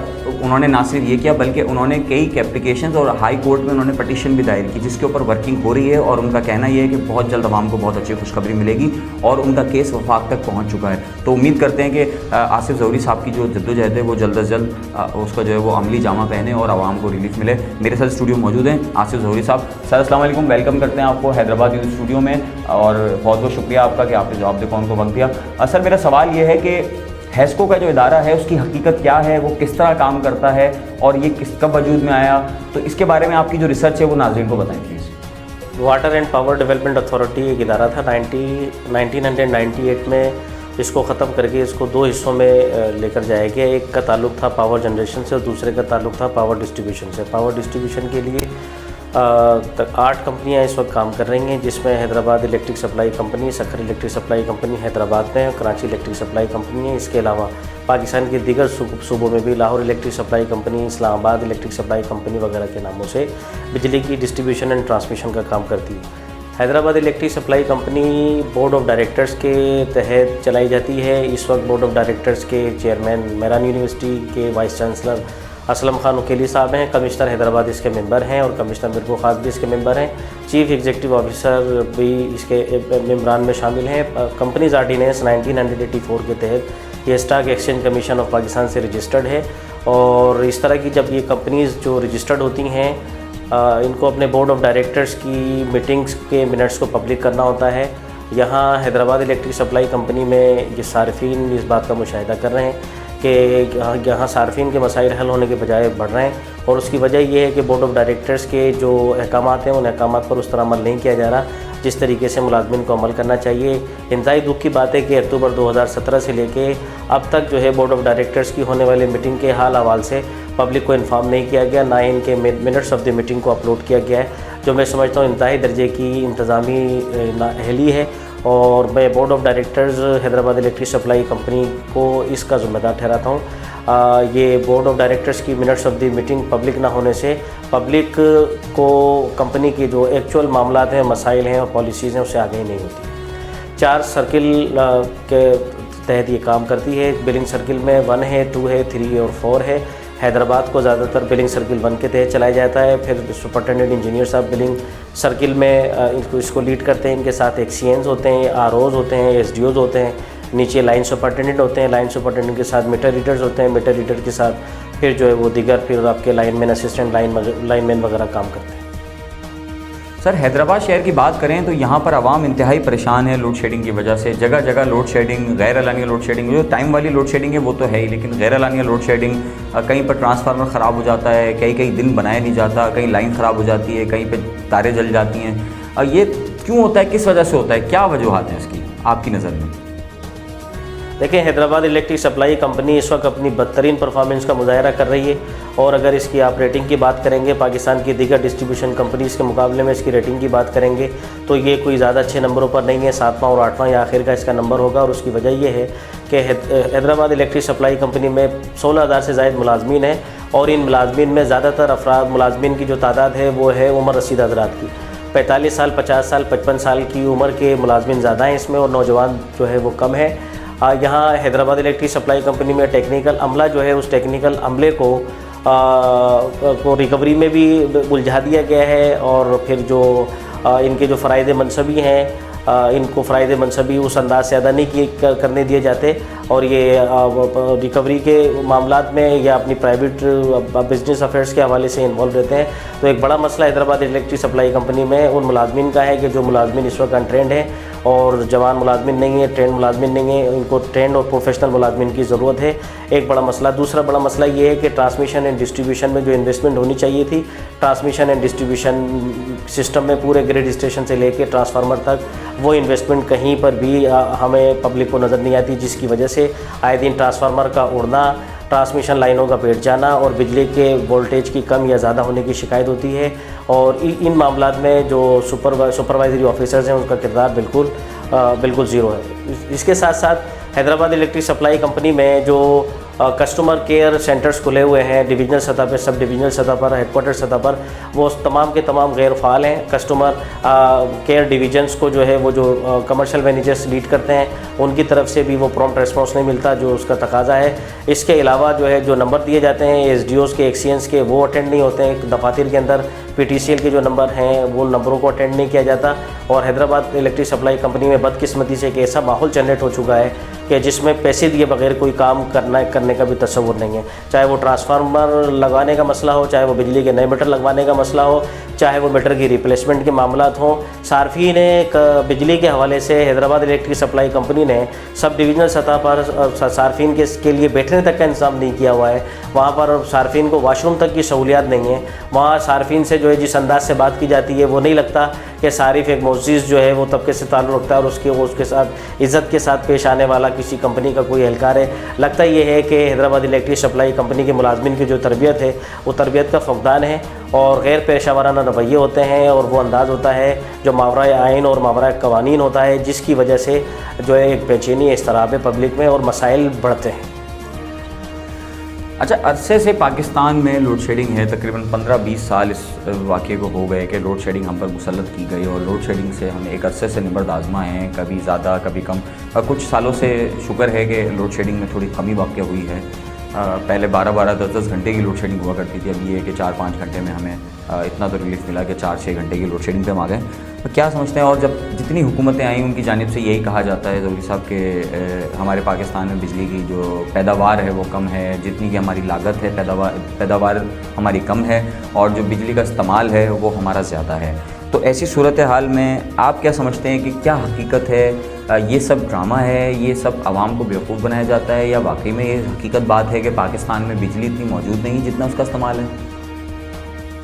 उन्होंने ना सिर्फ ये किया बल्कि उन्होंने कई एप्लीकेशंस और हाई कोर्ट में उन्होंने पटिशन भी दायर की जिसके ऊपर वर्किंग हो रही है और उनका कहना यह है कि बहुत जल्द आवाम को बहुत अच्छी खुशखबरी मिलेगी और उनका केस वफाक तक पहुँच चुका है। तो उम्मीद करते हैं कि आसिफ ज़हूरी साहब की जो जद्दोजहद है वो जल्द अज जल्द उसका जो है वो अमली जामा पहने और आवाम को रिलीफ मिले। मेरे साथ स्टूडियो मौजूद हैं आसिफ ज़हूरी साहब। सर अस्सलाम वालेकुम, वेलकम करते हैं आपको हैदराबाद न्यूज़ स्टूडियो में और बहुत बहुत शुक्रिया आपका कि आपने जवाब दे कौन को वक्त दिया। सर मेरा सवाल ये है कि हेस्को का जो इदारा है उसकी हकीकत क्या है, वो किस तरह काम करता है और ये कब वजूद में आया, तो इसके बारे में आपकी जो रिसर्च है वो नाज़रीन को बताएं please. Water and power development authority एक इदारा था। 1998 में इसको ख़त्म करके इसको दो हिस्सों में लेकर जाया गया। एक का ताल्लुक़ था पावर जनरेशन से और दूसरे का ताल्लुक़ था पावर डिस्ट्रीब्यूशन से। पावर डिस्ट्रीब्यूशन के लिए 8 कंपनियां इस वक्त काम कर रही हैं, जिसमें Hyderabad electric supply company, Sukkur electric supply company Hyderabad में, कराची इलेक्ट्रिक सप्लाई कंपनी है। इसके अलावा पाकिस्तान के दीगर सूबों में भी Lahore electric supply company, Islamabad electric supply company वगैरह के नामों से बिजली की डिस्ट्रीब्यूशन एंड ट्रांसमिशन का काम करती है। Hyderabad electric supply company board of directors के तहत चलाई जाती है। इस वक्त बोर्ड ऑफ डायरेक्टर्स के चेयरमैन मेहरान यूनिवर्सिटी के वाइस चांसलर असलम खान उकेली साहब हैं। कमिश्नर हैदराबाद इसके मेंबर हैं और कमिश्नर मिर्को खास भी इसके मेंबर हैं। चीफ एग्जीक्यूटिव ऑफिसर भी इसके मेंबरान में शामिल हैं। कंपनीज आर्डिनेंस 1984 के तहत ये stock exchange commission of Pakistan से रजिस्टर्ड है और इस तरह की जब ये कंपनीज़ जो रजिस्टर्ड होती हैं इनको अपने बोर्ड ऑफ डायरेक्टर्स की मीटिंग्स के मिनट्स को पब्लिक करना होता है। यहाँ हैदराबाद इलेक्ट्रिक सप्लाई कंपनी में ये सार्फिन इस बात का मुशाहिदा कर रहे हैं कि यहाँ सार्फिन के मसाइल हल होने के बजाय बढ़ रहे हैं और उसकी वजह ये है कि बोर्ड ऑफ डायरेक्टर्स के जो अहकामात हैं उन अहकामात पर उस तरह अमल नहीं किया जा रहा जिस तरीके से मुलाजमिन को अमल करना चाहिए। इंतहाई दुख की बात है कि अक्टूबर 2017 से लेके अब तक जो है बोर्ड ऑफ डायरेक्टर्स की होने वाली मीटिंग के हाल अहवाल से पब्लिक को इन्फॉर्म नहीं किया गया, ना ही इनके मिनट्स ऑफ द मीटिंग को अपलोड किया गया है, जो मैं समझता हूँ इंतहाई दर्जे की इंतज़ामी नाअहली है। और मैं board of directors Hyderabad electric supply company को इसका ज़िम्मेदार ठहराता हूँ। ये बोर्ड ऑफ डायरेक्टर्स की minutes of the meeting public ना होने से पब्लिक को कंपनी के जो एक्चुअल मामलात हैं, मसाइल हैं और पॉलिसीज़ हैं उससे आगे ही नहीं होती। 4 सर्किल के तहत ये काम करती है। बिलिंग सर्किल में 1 है, 2 है, 3 और 4 है। हैदराबाद को ज़्यादातर बिलिंग सर्किल 1 के तहत चलाया जाता है। फिर सुपरिटेंडेंट इंजीनियर साहब बिलिंग सर्किल में इसको लीड करते हैं। इनके साथ एक्सीएंस होते हैं, आरओज होते हैं, एसडीओज होते हैं, नीचे लाइन सुपरिटेंडेंट होते हैं। लाइन सुपरिटेंडेंट के साथ मीटर रीडर्स होते हैं। मीटर रीडर के साथ फिर जो है वो दीगर फिर आपके लाइनमैन, असिस्टेंट लाइनमैन वगैरह काम करते हैं। सर, हैदराबाद शहर की बात करें तो यहाँ पर आवाम इंतहाई परेशान है लोड शेडिंग की वजह से। जगह जगह लोड शेडिंग, गैर एलानिया लोड शेडिंग। जो टाइम वाली लोड शेडिंग है वो तो है ही, लेकिन गैर एलानिया लोड शेडिंग, कहीं पर ट्रांसफार्मर ख़राब हो जाता है, कई दिन बनाया नहीं जाता, कहीं लाइन ख़राब हो जाती है, कहीं पर तारें जल जाती हैं। ये क्यों होता है, किस वजह से होता है, क्या वजूहत हैं इसकी आपकी नज़र में? देखिए, हैदराबाद इलेक्ट्रिक सप्लाई कंपनी इस वक्त अपनी बदतरीन परफॉर्मेंस का मुजाहरा कर रही है। और अगर इसकी आप रेटिंग की बात करेंगे, पाकिस्तान की दीगर डिस्ट्रीब्यूशन कंपनीज़ के मुकाबले में इसकी रेटिंग की बात करेंगे तो ये कोई ज़्यादा अच्छे नंबरों पर नहीं है। 7वां और 8वां या आखिर का इसका नंबर होगा। और उसकी वजह यह है कि हैदराबाद इलेक्ट्रिक सप्लाई कंपनी में 16,000 से ज़ायद मुलाजमीन हैं। और इन मुलाजमीन में ज़्यादातर अफराद मुलाजमीन की जो तादाद है वो है उम्र रसीद हज़रात की। 45 साल, 50 साल, 55 साल की उम्र के मुलाजमीन ज़्यादा हैं इसमें, और नौजवान जो है वो कम है। यहाँ हैदराबाद इलेक्ट्रिक सप्लाई कंपनी में टेक्निकल अमला जो है, उस टेक्निकल अमले को रिकवरी में भी उलझा दिया गया है। और फिर जो इनके जो फ़राइज़ मनसबी हैं, इनको फ़राइज़ मनसबी उस अंदाज से अदा नहीं करने दिए जाते। और ये रिकवरी के मामलात में या अपनी प्राइवेट बिजनेस अफेयर्स के हवाले से इन्वॉल्व रहते हैं। तो एक बड़ा मसला हैदराबाद इलेक्ट्रिक सप्लाई कंपनी में उन मुलाजमीन का है कि जो मुलाजमीन इस वक्त अनट्रेंड हैं और जवान मुलाजमीन नहीं है, ट्रेंड मुलाजमीन नहीं है। इनको ट्रेंड और प्रोफेशनल मुलाजमीन की ज़रूरत है, एक बड़ा मसला। दूसरा बड़ा मसला ये है कि ट्रांसमिशन एंड डिस्ट्रीब्यूशन में जो इन्वेस्टमेंट होनी चाहिए थी, ट्रांसमिशन एंड डिस्ट्रीब्यूशन सिस्टम में पूरे ग्रिड स्टेशन से लेकर ट्रांसफार्मर तक, वो इन्वेस्टमेंट कहीं पर भी हमें पब्लिक को नज़र नहीं आती, जिसकी वजह से आए दिन ट्रांसफार्मर का उड़ना, ट्रांसमिशन लाइनों का बैठ जाना और बिजली के वोल्टेज की कम या ज़्यादा होने की शिकायत होती है। और इन मामलात में जो सुपरवाइजरी ऑफिसर्स हैं उनका किरदार बिल्कुल ज़ीरो है। इसके साथ साथ हैदराबाद इलेक्ट्रिक सप्लाई कंपनी में जो कस्टमर केयर सेंटर्स खुले हुए हैं डिवीजनल सतह पर, सब डिवीजनल सतह पर, हेडक्वार्टर सतह पर, वो तमाम के तमाम गैर फ़ाल हैं। कस्टमर केयर डिवीजन्स को जो है वो जो कमर्शियल मैनेजर्स लीड करते हैं उनकी तरफ से भी वो प्रॉम्प्ट रेस्पॉन्स नहीं मिलता जो उसका तकाजा है। इसके अलावा जो है जो नंबर दिए जाते हैं एसडीओज़ के, एक्सीएंस के, वो अटेंड नहीं होते हैं। दफातर के अंदर पीटीसीएल के जो नंबर हैं वो नंबरों को अटेंड नहीं किया जाता। और हैदराबाद इलेक्ट्रिक सप्लाई कंपनी में बदकिस्मती से एक ऐसा माहौल जनरेट हो चुका है कि जिसमें पैसे दिए बगैर कोई काम करने का भी तस्वुर नहीं है। चाहे वो ट्रांसफार्मर लगाने का मसला हो, चाहे वो बिजली के नए मीटर लगवाने का मसला हो, चाहे वो मीटर की रिप्लेसमेंट के मामलात हों। सार्फिन ने बिजली के हवाले से हैदराबाद इलेक्ट्रिक सप्लाई कंपनी ने सब डिवीजनल सतह पर सार्फिन के लिए बैठने तक का इंतजाम नहीं किया हुआ है। वहाँ पर सार्फिन को वाशरूम तक की सहूलियात नहीं है। वहाँ सार्फिन से जो है जिस अंदाज से बात की जाती है वो नहीं लगता कि सारिफ एक मोअज़्ज़िज़ जो है वो तबके से ताल्लुक़ रखता है और उसके साथ इज़्ज़त के साथ पेश आने वाला किसी कंपनी का कोई एहलकार है। लगता ये है कि हैदराबाद इलेक्ट्रिक सप्लाई कंपनी के मुलाजमिन की जो तरबियत है वो तरबियत का फुकदान है और गैर पेशा वाराना रवैये होते हैं और वो अंदाज़ होता है जो मावरा आइन और मावरा कवानीन होता है, जिसकी वजह से जो है एक बेचैनी इस्तराब है पब्लिक में और मसाइल बढ़ते हैं। अच्छा, अरसे से पाकिस्तान में लोड शेडिंग है, तकरीबन 15-20 साल इस वाक़े को हो गए कि लोड शेडिंग हम पर मुसल्लत की गई और लोड शेडिंग से हम एक अरसे से निबर्द आज़मा हैं, कभी ज़्यादा कभी कम। कुछ सालों से शुक्र है कि लोड शेडिंग में थोड़ी कमी वाक़ हुई है। पहले 12-12, 10-10 घंटे की लोड शेडिंग हुआ करती थी, अब ये है कि 4-5 घंटे में हमें इतना तो रिलीफ मिला कि 4-6 घंटे की लोड शेडिंग पे हम आ गए। तो क्या समझते हैं, और जब जितनी हुकूमतें आई उनकी जानिब से यही कहा जाता है ज़रूरी साहब कि हमारे पाकिस्तान में बिजली की जो पैदावार है वो कम है, जितनी की हमारी लागत है पैदावार हमारी कम है और जो बिजली का इस्तेमाल है वो हमारा ज़्यादा है। तो ऐसी सूरत हाल में आप क्या समझते हैं कि क्या हकीकत है, ये सब ड्रामा है, ये सब आवाम को बेवकूफ़ बनाया जाता है, या वाकई में ये हकीकत बात है कि पाकिस्तान में बिजली इतनी मौजूद नहीं जितना उसका इस्तेमाल है?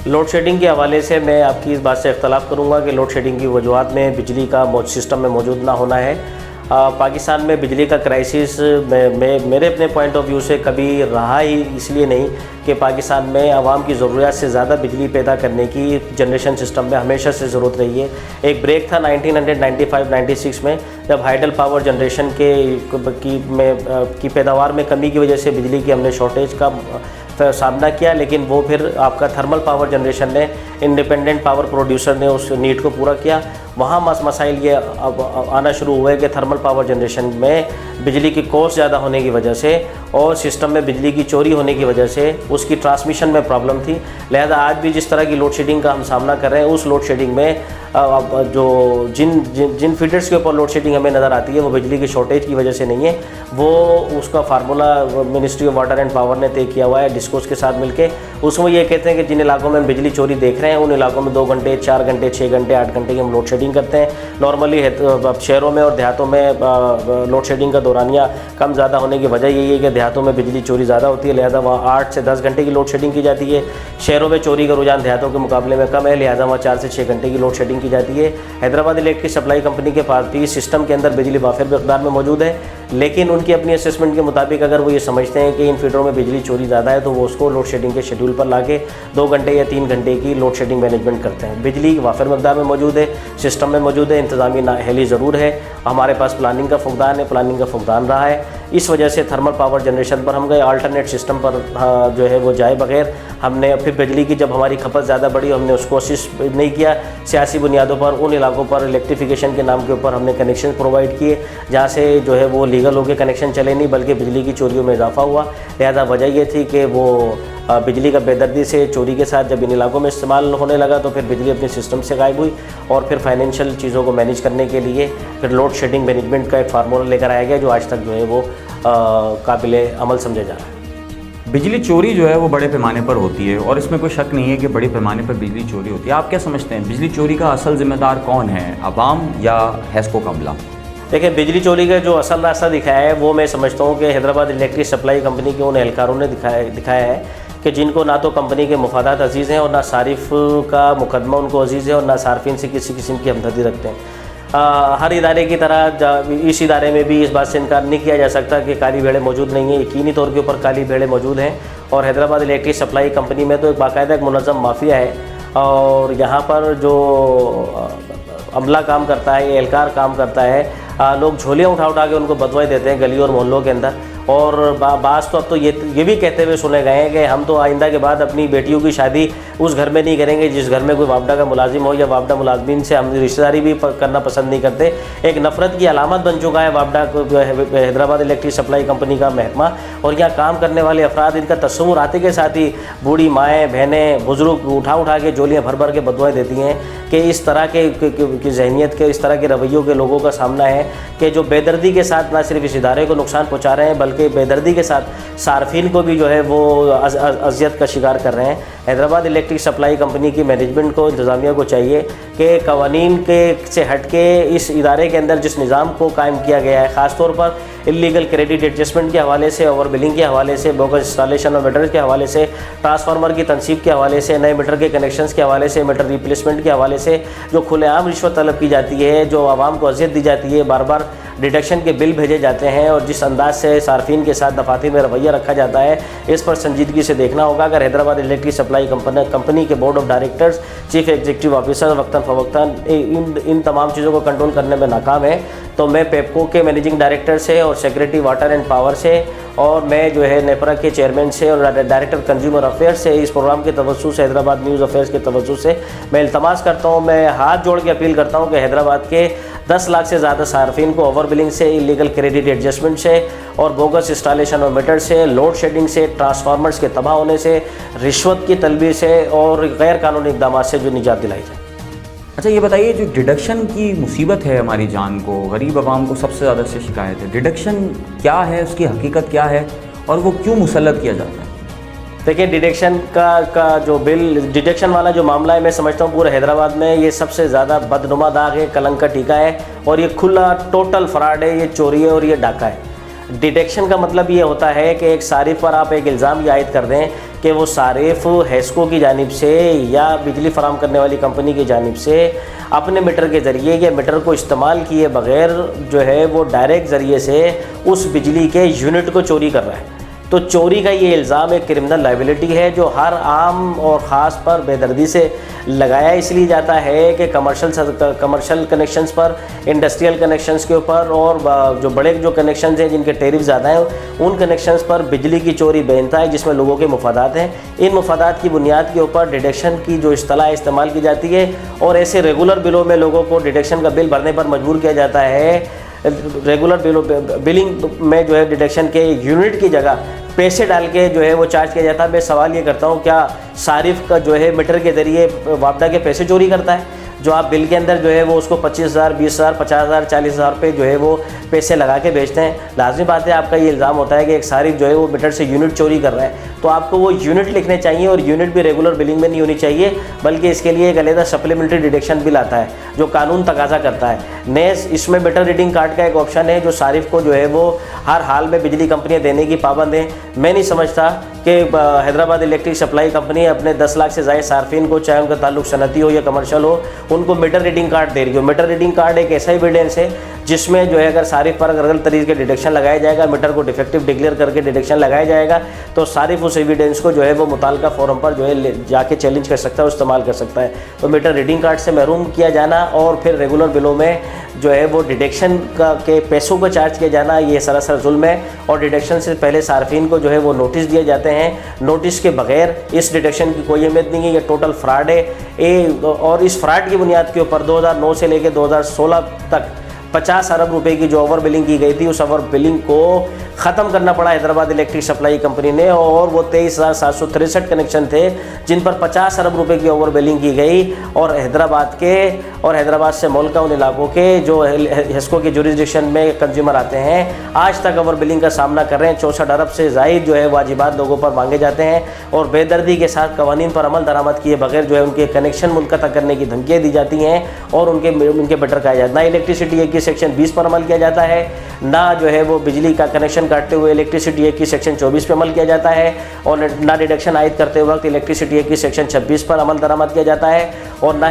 लोड शेडिंग के हवाले से मैं आपकी इस बात से इख्तलाफ करूँगा कि लोड शेडिंग की वजूहत में बिजली का सिस्टम में मौजूद ना होना है। पाकिस्तान में बिजली का क्राइसिस मेरे अपने पॉइंट ऑफ व्यू से कभी रहा ही इसलिए नहीं कि पाकिस्तान में आवाम की ज़रूरियात से ज़्यादा बिजली पैदा करने की जनरेशन सिस्टम में हमेशा से ज़रूरत रही है। एक ब्रेक था 1995-96 में जब हाइडल पावर जनरेशन की पैदावार में कमी की वजह से बिजली की हमने शॉर्टेज का सामना किया, लेकिन वो फिर आपका थर्मल पावर जनरेशन ने, इंडिपेंडेंट पावर प्रोड्यूसर ने उस नीड को पूरा किया। वहाँ मसाइल ये अब आना शुरू हुए कि थर्मल पावर जनरेशन में बिजली की कॉस्ट ज़्यादा होने की वजह से और सिस्टम में बिजली की चोरी होने की वजह से उसकी ट्रांसमिशन में प्रॉब्लम थी। लिहाजा आज भी जिस तरह की लोड शेडिंग का हम सामना कर रहे हैं, उस लोड शेडिंग में जो जिन फीडर्स के ऊपर लोड शेडिंग हमें नज़र आती है वो बिजली की शॉर्टेज की वजह से नहीं है, वो उसका formula ministry of water and power ने तय किया हुआ है डिस्कोस के साथ मिलके। उसमें ये कहते हैं कि जिन इलाकों में बिजली चोरी देख रहे हैं उन इलाकों में 2 घंटे, 4 घंटे, 6 घंटे, 8 घंटे की हम लोड शेडिंग करते हैं। नॉर्मली शहरों में और देहातों में लोड शेडिंग का दौरानिया कम ज़्यादा होने की वजह यही है कि देहातों में बिजली चोरी ज़्यादा होती है, लिहाजा वहाँ 8 से 10 घंटे की लोड शेडिंग की जाती है। शहरों में चोरी का रुझान देहातों के मुकाबले में कम है, लिहाजा वहाँ 4 से 6 घंटे की लोड शेडिंग की जाती है। हैदराबाद इलेक्ट्रिक सप्लाई कंपनी के पास भी सिस्टम के अंदर बिजली वाफिर मकदार में मौजूद है, लेकिन उनकी अपनी असेसमेंट के मुताबिक अगर वो ये समझते हैं कि इन फीडरों में बिजली चोरी ज़्यादा है तो वो उसको लोड शेडिंग के शेड्यूल पर लाके 2 घंटे या 3 घंटे की लोड शेडिंग मैनेजमेंट करते हैं। बिजली वाफिर मकदार में मौजूद है, सिस्टम में मौजूद है, इंतजामी नाअहली ज़रूर है। हमारे पास प्लानिंग का फुकदान है, प्लानिंग का फुकदान रहा है। इस वजह से थर्मल पावर जनरेशन पर हम गए, अल्टरनेट सिस्टम पर जो है वो जाए बगैर हमने फिर बिजली की जब हमारी खपत ज़्यादा बढ़ी हमने उसको असिस्ट नहीं किया, सियासी बुनियादों पर उन इलाकों पर इलेक्ट्रिफिकेशन के नाम के ऊपर हमने कनेक्शन प्रोवाइड किए जहाँ से जो है वो लीगल होकर कनेक्शन चले नहीं बल्कि बिजली की चोरियों में इजाफा हुआ। लिहाजा वजह ये थी कि वो बिजली का बेदर्दी से चोरी के साथ जब इन इलाकों में इस्तेमाल होने लगा तो फिर बिजली अपने सिस्टम से गायब हुई और फिर फाइनेंशियल चीज़ों को मैनेज करने के लिए फिर लोड शेडिंग मैनेजमेंट का एक फार्मूला लेकर आया गया जो आज तक जो है वो काबिले अमल समझा जा रहा है। बिजली चोरी जो है वो बड़े पैमाने पर होती है और इसमें कोई शक नहीं है कि बड़े पैमाने पर बिजली चोरी होती है। आप क्या समझते हैं बिजली चोरी का असल जिम्मेदार कौन है, अवाम या हैस्को का अमला? देखिए, बिजली चोरी का जो असल रास्ता दिखाया है वो मैं समझता हूँ कि हैदराबाद इलेक्ट्रिक सप्लाई कंपनी के उन एहलकारों ने दिखाया है कि जिनको ना तो कंपनी के मुफादात अजीज़ हैं और ना सारिफ का मुकदमा उनको अजीज़ है और ना सार्फिन से किसी किस्म की हमदर्दी रखते हैं। हर इदारे की तरह इस इदारे में भी इस बात से इनकार नहीं किया जा सकता कि काली भेड़ें मौजूद नहीं हैं, यकीनी तौर के ऊपर काली भेड़ें मौजूद हैं। और हैदराबाद इलेक्ट्रिक सप्लाई कंपनी में तो एक बाकायदा एक मुनज़्ज़म माफिया है और यहाँ पर जो अमला काम करता है, एहलकार काम करता है, लोग झोलियाँ उठा के उनको बदवाई देते हैं गली और मोहल्लों के अंदर। और बास तो अब तो ये भी कहते हुए सुने गए हैं कि हम तो आइंदा के बाद अपनी बेटियों की शादी उस घर में नहीं करेंगे जिस घर में कोई वापडा का मुलाजिम हो या वापडा मुलाजमीन से हम रिश्तेदारी भी करना पसंद नहीं करते। एक नफ़रत की अलामत बन चुका है वापडा हैदराबाद इलेक्ट्रिक सप्लाई कंपनी का महकमा। और यहाँ काम करने वाले अफराद इनका तस्वुर आते के साथ ही बूढ़ी माएँ बहनें बुज़ुर्ग उठा के जोलियाँ भर के बदवाएँ देती हैं कि इस तरह की जहनीत के इस तरह के रवैयों के लोगों का सामना है कि जो बेदर्दी के साथ ना सिर्फ इस इदारे को नुकसान पहुँचा रहे हैं बल्कि बेदर्दी के साथ सार्फिन को भी जो है वो अजियत का शिकार कर रहे हैं। हैदराबाद इलेक्ट्रिक सप्लाई कंपनी की मैनेजमेंट को, इंतज़ामिया को चाहिए कि कवानीन के से हट के इस इदारे के अंदर जिस निज़ाम को कायम किया गया है, ख़ास तौर पर इलीगल क्रेडिट एडजस्टमेंट के हवाले से, ओवर बिलिंग के हवाले से, बोगस इंस्टॉलेशन और मीटर के हवाले से, ट्रांसफार्मर की तनसीब के हवाले से, नए मीटर के कनेक्शंस के हवाले से, मीटर रिप्लेसमेंट के हवाले से जो खुलेआम रिश्वत तलब की जाती है, जो आवाम को अजियत दी जाती है, बार बार डिडक्शन के बिल भेजे जाते हैं और जिस अंदाज से सार्फिन के साथ दफातर में रवैया रखा जाता है, इस पर संजीदगी से देखना होगा। अगर हैदराबाद इलेक्ट्रिक सप्लाई कंपनी के board of directors, chief executive officer वक्तन फ़वक्तन इन तमाम चीज़ों को कंट्रोल करने में नाकाम है तो मैं पेपको के मैनेजिंग डायरेक्टर से और सेक्रेटरी वाटर एंड पावर से और मैं जो है नेपरा के चेयरमैन से और डायरेक्टर कंज्यूमर अफेयर्स से इस प्रोग्राम के तवज्जो से, हैदराबाद न्यूज़ अफेयर्स के तवज्जो से मैं इल्तमास करता हूँ, मैं हाथ जोड़ के अपील करता हूँ कि हैदराबाद के 10 लाख से ज़्यादा सार्फिन को ओवर बिलिंग से, इलीगल क्रेडिट एडजस्टमेंट से और बोगस इंस्टॉलेशन और मीटर से, लोड शेडिंग से, ट्रांसफार्मर्स के तबाह होने से, रिश्वत की तलबी से और गैर कानूनी इक़दाम से जो निजात दिलाई जाए। अच्छा, ये बताइए, जो डिडक्शन की मुसीबत है हमारी जान को, गरीब आवाम को सबसे ज़्यादा से शिकायत है, डिडक्शन क्या है, उसकी हकीकत क्या है और वो क्यों मुसल्लत किया जाता है? देखिए, डिडक्शन का जो बिल, डिडक्शन वाला जो मामला है, मैं समझता हूँ पूरे हैदराबाद में ये सबसे ज़्यादा बदनुमा दाग है, कलंक का टीका है और ये खुला टोटल फ्रॉड है, ये चोरी है और ये डाका है। डिडक्शन का मतलब ये होता है कि एक सारिफ पर आप एक इल्ज़ाम ये आयद कर दें कि वो सारिफ हैस्को की जानिब से या बिजली फराम करने वाली कंपनी की जानिब से अपने मीटर के ज़रिए या मीटर को इस्तेमाल किए बगैर जो है वो डायरेक्ट ज़रिए से उस बिजली के यूनिट को चोरी कर रहा है। तो चोरी का ये इल्ज़ाम एक क्रिमिनल लाइबिलिटी है जो हर आम और ख़ास पर बेदर्दी से लगाया इसलिए जाता है कि कमर्शियल कनेक्शंस पर, इंडस्ट्रियल कनेक्शंस के ऊपर और जो बड़े जो कनेक्शंस हैं जिनके टेरिफ ज़्यादा हैं उन कनेक्शंस पर बिजली की चोरी बेनता है जिसमें लोगों के मुफादात हैं। इन मुफादात की बुनियाद के ऊपर डिडक्शन की जो इस्तेलाह इस्तेमाल की जाती है और ऐसे रेगुलर बिलों में लोगों को डिडक्शन का बिल भरने पर मजबूर किया जाता है। रेगुलर बिलिंग में जो है डिडक्शन के यूनिट की जगह पैसे डाल के जो है वो चार्ज किया जाता है। मैं सवाल ये करता हूँ, क्या सारिफ का जो है मीटर के ज़रिए वापडा के पैसे चोरी करता है? जो आप बिल के अंदर जो है वो उसको 25,000, 20,000, 50,000, 40,000 रुपये जो है वो पैसे लगा के बेचते हैं। लाजमी बात है, आपका ये इल्ज़ाम होता है कि एक सारिफ जो है वो मीटर से यूनिट चोरी कर रहा है, तो आपको वो यूनिट लिखने चाहिए और यूनिट भी रेगुलर बिलिंग में नहीं होनी चाहिए, बल्कि इसके लिए एक अलग सप्लीमेंट्री डिडक्शन बिल आता है जो कानून तकाजा करता है। नेस इसमें मीटर रीडिंग कार्ड का एक ऑप्शन है जो सारिफ को जो है वो हर हाल में बिजली कंपनियाँ देने की पाबंद हैं। मैं नहीं समझता कि हैदराबाद इलेक्ट्रिक सप्लाई कंपनी अपने 10 लाख से ज़्यादा सार्फिन को, चाहे उनका ताल्लुक सनती हो या कमर्शियल हो, उनको मीटर रीडिंग कार्ड दे रही हो। मीटर रीडिंग कार्ड एक ऐसा एविडेंस है जिसमें जो है अगर सारिफ पर गलत तरीके के डिडक्शन लगाया जाएगा, मीटर को डिफेक्टिव डिक्लेयर करके डिडक्शन लगाया जाएगा, तो सारिफ उस एविडेंस को जो है वो मुताल्लिका फोरम पर जो है जाके चैलेंज कर सकता है, इस्तेमाल कर सकता है। तो मीटर रीडिंग कार्ड से महरूम किया जाना और फिर रेगुलर बिलों में जो है वो डिडक्शन के पैसों को चार्ज किया जाना, ये सरासर जुल्म है। और डिडक्शन से पहले सार्फिन को जो है वो नोटिस दिए जाते हैं। नोटिस के बगैर इस डिडक्शन की कोई अहमियत नहीं है, ये टोटल फ्रॉड है। और इस फ्रॉड की बुनियाद के ऊपर 2009 से लेकर 2016 तक 50 अरब रुपए की जो ओवर बिलिंग की गई थी, उस ओवर बिलिंग को ख़त्म करना पड़ा हैदराबाद इलेक्ट्रिक सप्लाई कंपनी ने। और वो 23,763 कनेक्शन थे जिन पर 50 अरब रुपए की ओवर बिलिंग की गई। और हैदराबाद से मोलका उन इलाकों के जो हेस्को के जुरिस्डिक्शन में कंज्यूमर आते हैं, आज तक ओवर बिलिंग का सामना कर रहे हैं। 64 अरब से ज़ायद जो है वाजिबात लोगों पर मांगे जाते हैं और बेदर्दी के साथ कवानीन पर अमल दरामद किए बगैर जो है उनके कनेक्शन मुनक़ता करने की धमकियाँ दी जाती हैं और उनके मीटर कहा जाता है। ना इलेक्ट्रिसिटी एक्ट की सेक्शन 20 पर अमल किया जाता है, ना जो है वो बिजली का कनेक्शन काटते हुए इलेक्ट्रिसिटी एक्ट की सेक्शन 24 पर अमल किया जाता है, और ना डिडक्शन आयद करते वक्त इलेक्ट्रिसिटी एक्ट की सेक्शन 26 पर अमल दरामद किया जाता है, और ना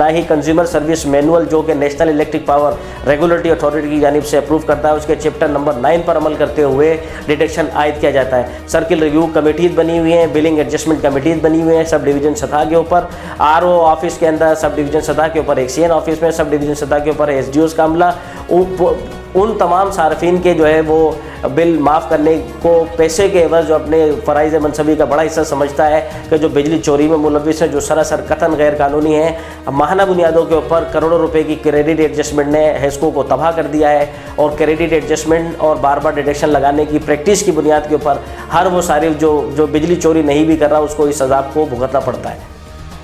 ही कंज्यूमर सर्विस मैनुअल जो कि national electric power regulatory authority की जानिब से अप्रूव करता है, उसके चैप्टर नंबर 9 पर अमल करते हुए डिडक्शन आयद किया जाता है। सर्किल रिव्यू कमेटीज़ बनी हुई हैं, बिलिंग एडजस्टमेंट कमेटीज़ बनी हुई हैं सब डिवीज़न सतह के ऊपर, RO ऑफिस के अंदर सब डिवीज़न सतह के ऊपर, एक्सीएन ऑफिस में सब डिवीज़न सतह के ऊपर SDOs का अमला। उन तमाम सार्फिन के जो है वो बिल माफ़ करने को पैसे के एवज जो अपने फ़राइज़ मनसबी का बड़ा हिस्सा समझता है कि जो बिजली चोरी में मुलविस है, जो सरासर कतन गैर कानूनी है, माहाना बुनियादों के ऊपर करोड़ों रुपए की क्रेडिट एडजस्टमेंट ने हेस्को को तबाह कर दिया है। और क्रेडिट एडजस्टमेंट और बार बार डिडक्शन लगाने की प्रैक्टिस की बुनियाद के ऊपर हर वो सारिफ जो बिजली चोरी नहीं भी कर रहा उसको इस अजाब को भुगतना पड़ता है।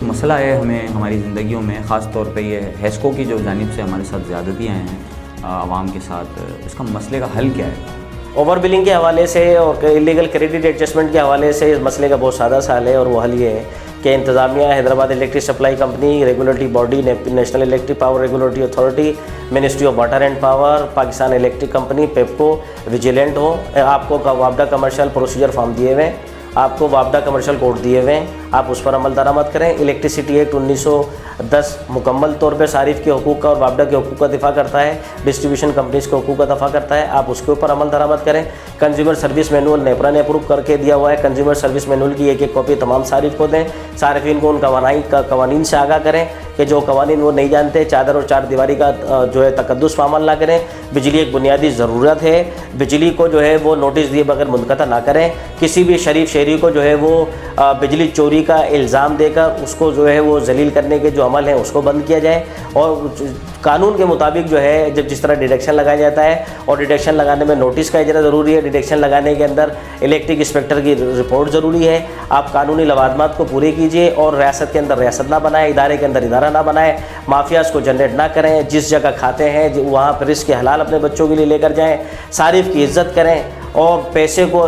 मसला है हमें हमारी ज़िंदगियों में, ख़ास तौर पे ये हेस्को की जो जानिब से हमारे साथ ज़्यादतियाँ हैं आवाम के साथ, इसका मसले का हल क्या है? ओवर बिलिंग के हवाले से और इलीगल क्रेडिट एडजस्टमेंट के हवाले से इस मसले का बहुत सादा सा हल है, और वो हल ये है कि इंतज़ामिया, Hyderabad electric supply company, regulatory body national electric power regulatory authority, ministry of water and power, Pakistan electric company, PEPCO vigilant हो। आपको वापडा कमर्शियल प्रोसीजर फॉर्म दिए हुए हैं, आपको वापडा कमर्शियल कोड दिए हुए हैं, आप उस पर अमल दरामद करें। इलेक्ट्रिसिटी एक्ट 1910 मुकम्मल तौर पे सारिफ के हकूक़ का और वापडा के हकूक़ का दिफा करता है, डिस्ट्रीब्यूशन कंपनीज़ के हकूक़ का दफ़ा करता है, आप उसके ऊपर अमल दरामद करें। कंज्यूमर सर्विस मैनुअल नेपरा ने अप्रूव करके दिया हुआ है, कंज्यूमर सर्विस मैनुअल की एक कॉपी तमाम सारिफ को दें। सारिफिन को उन कवानीन से आगाह करें कि जो कवानीन वो नहीं जानते, चादर और चार दीवारी का जो है तकद्दुस पर अमल ना करें। बिजली एक बुनियादी ज़रूरत है, बिजली को जो है वो नोटिस दिए बगैर मुनक़ता ना करें। किसी भी शरीफ शहरी को जो है वो बिजली चोरी का इल्ज़ाम देकर उसको जो है वो जलील करने के जो अमल हैं उसको बंद किया जाए। और कानून के मुताबिक जो है जब जिस तरह डिडक्शन लगाया जाता है, और डिडक्शन लगाने में नोटिस का इजरा ज़रूरी है, डिडक्शन लगाने के अंदर इलेक्ट्रिक इंस्पेक्टर की रिपोर्ट ज़रूरी है। आप कानूनी लवाजमात को पूरे कीजिए और रियासत के अंदर रियासत ना बनाएं, इदारे के अंदर इदारा ना बनाएं, माफियाज़ को जनरेट ना करें। जिस जगह खाते हैं वहाँ पर रिस्क हलाल अपने बच्चों के लिए लेकर जाएँ, सारिफ की इज़्ज़त करें और पैसे को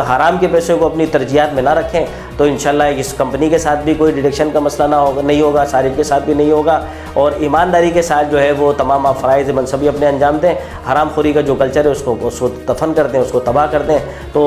हराम के पैसे को अपनी तरजीहात में ना रखें। तो इंशाल्लाह इस कंपनी के साथ भी कोई डिडक्शन का मसला नहीं होगा, सारिफ के साथ भी नहीं होगा, और ईमानदारी के साथ जो है वो तमाम आप फ़राइज़ मनसबी अपने अंजाम दें। हराम खोरी का जो कल्चर है उसको दफन कर दें, उसको तबाह कर दें, तो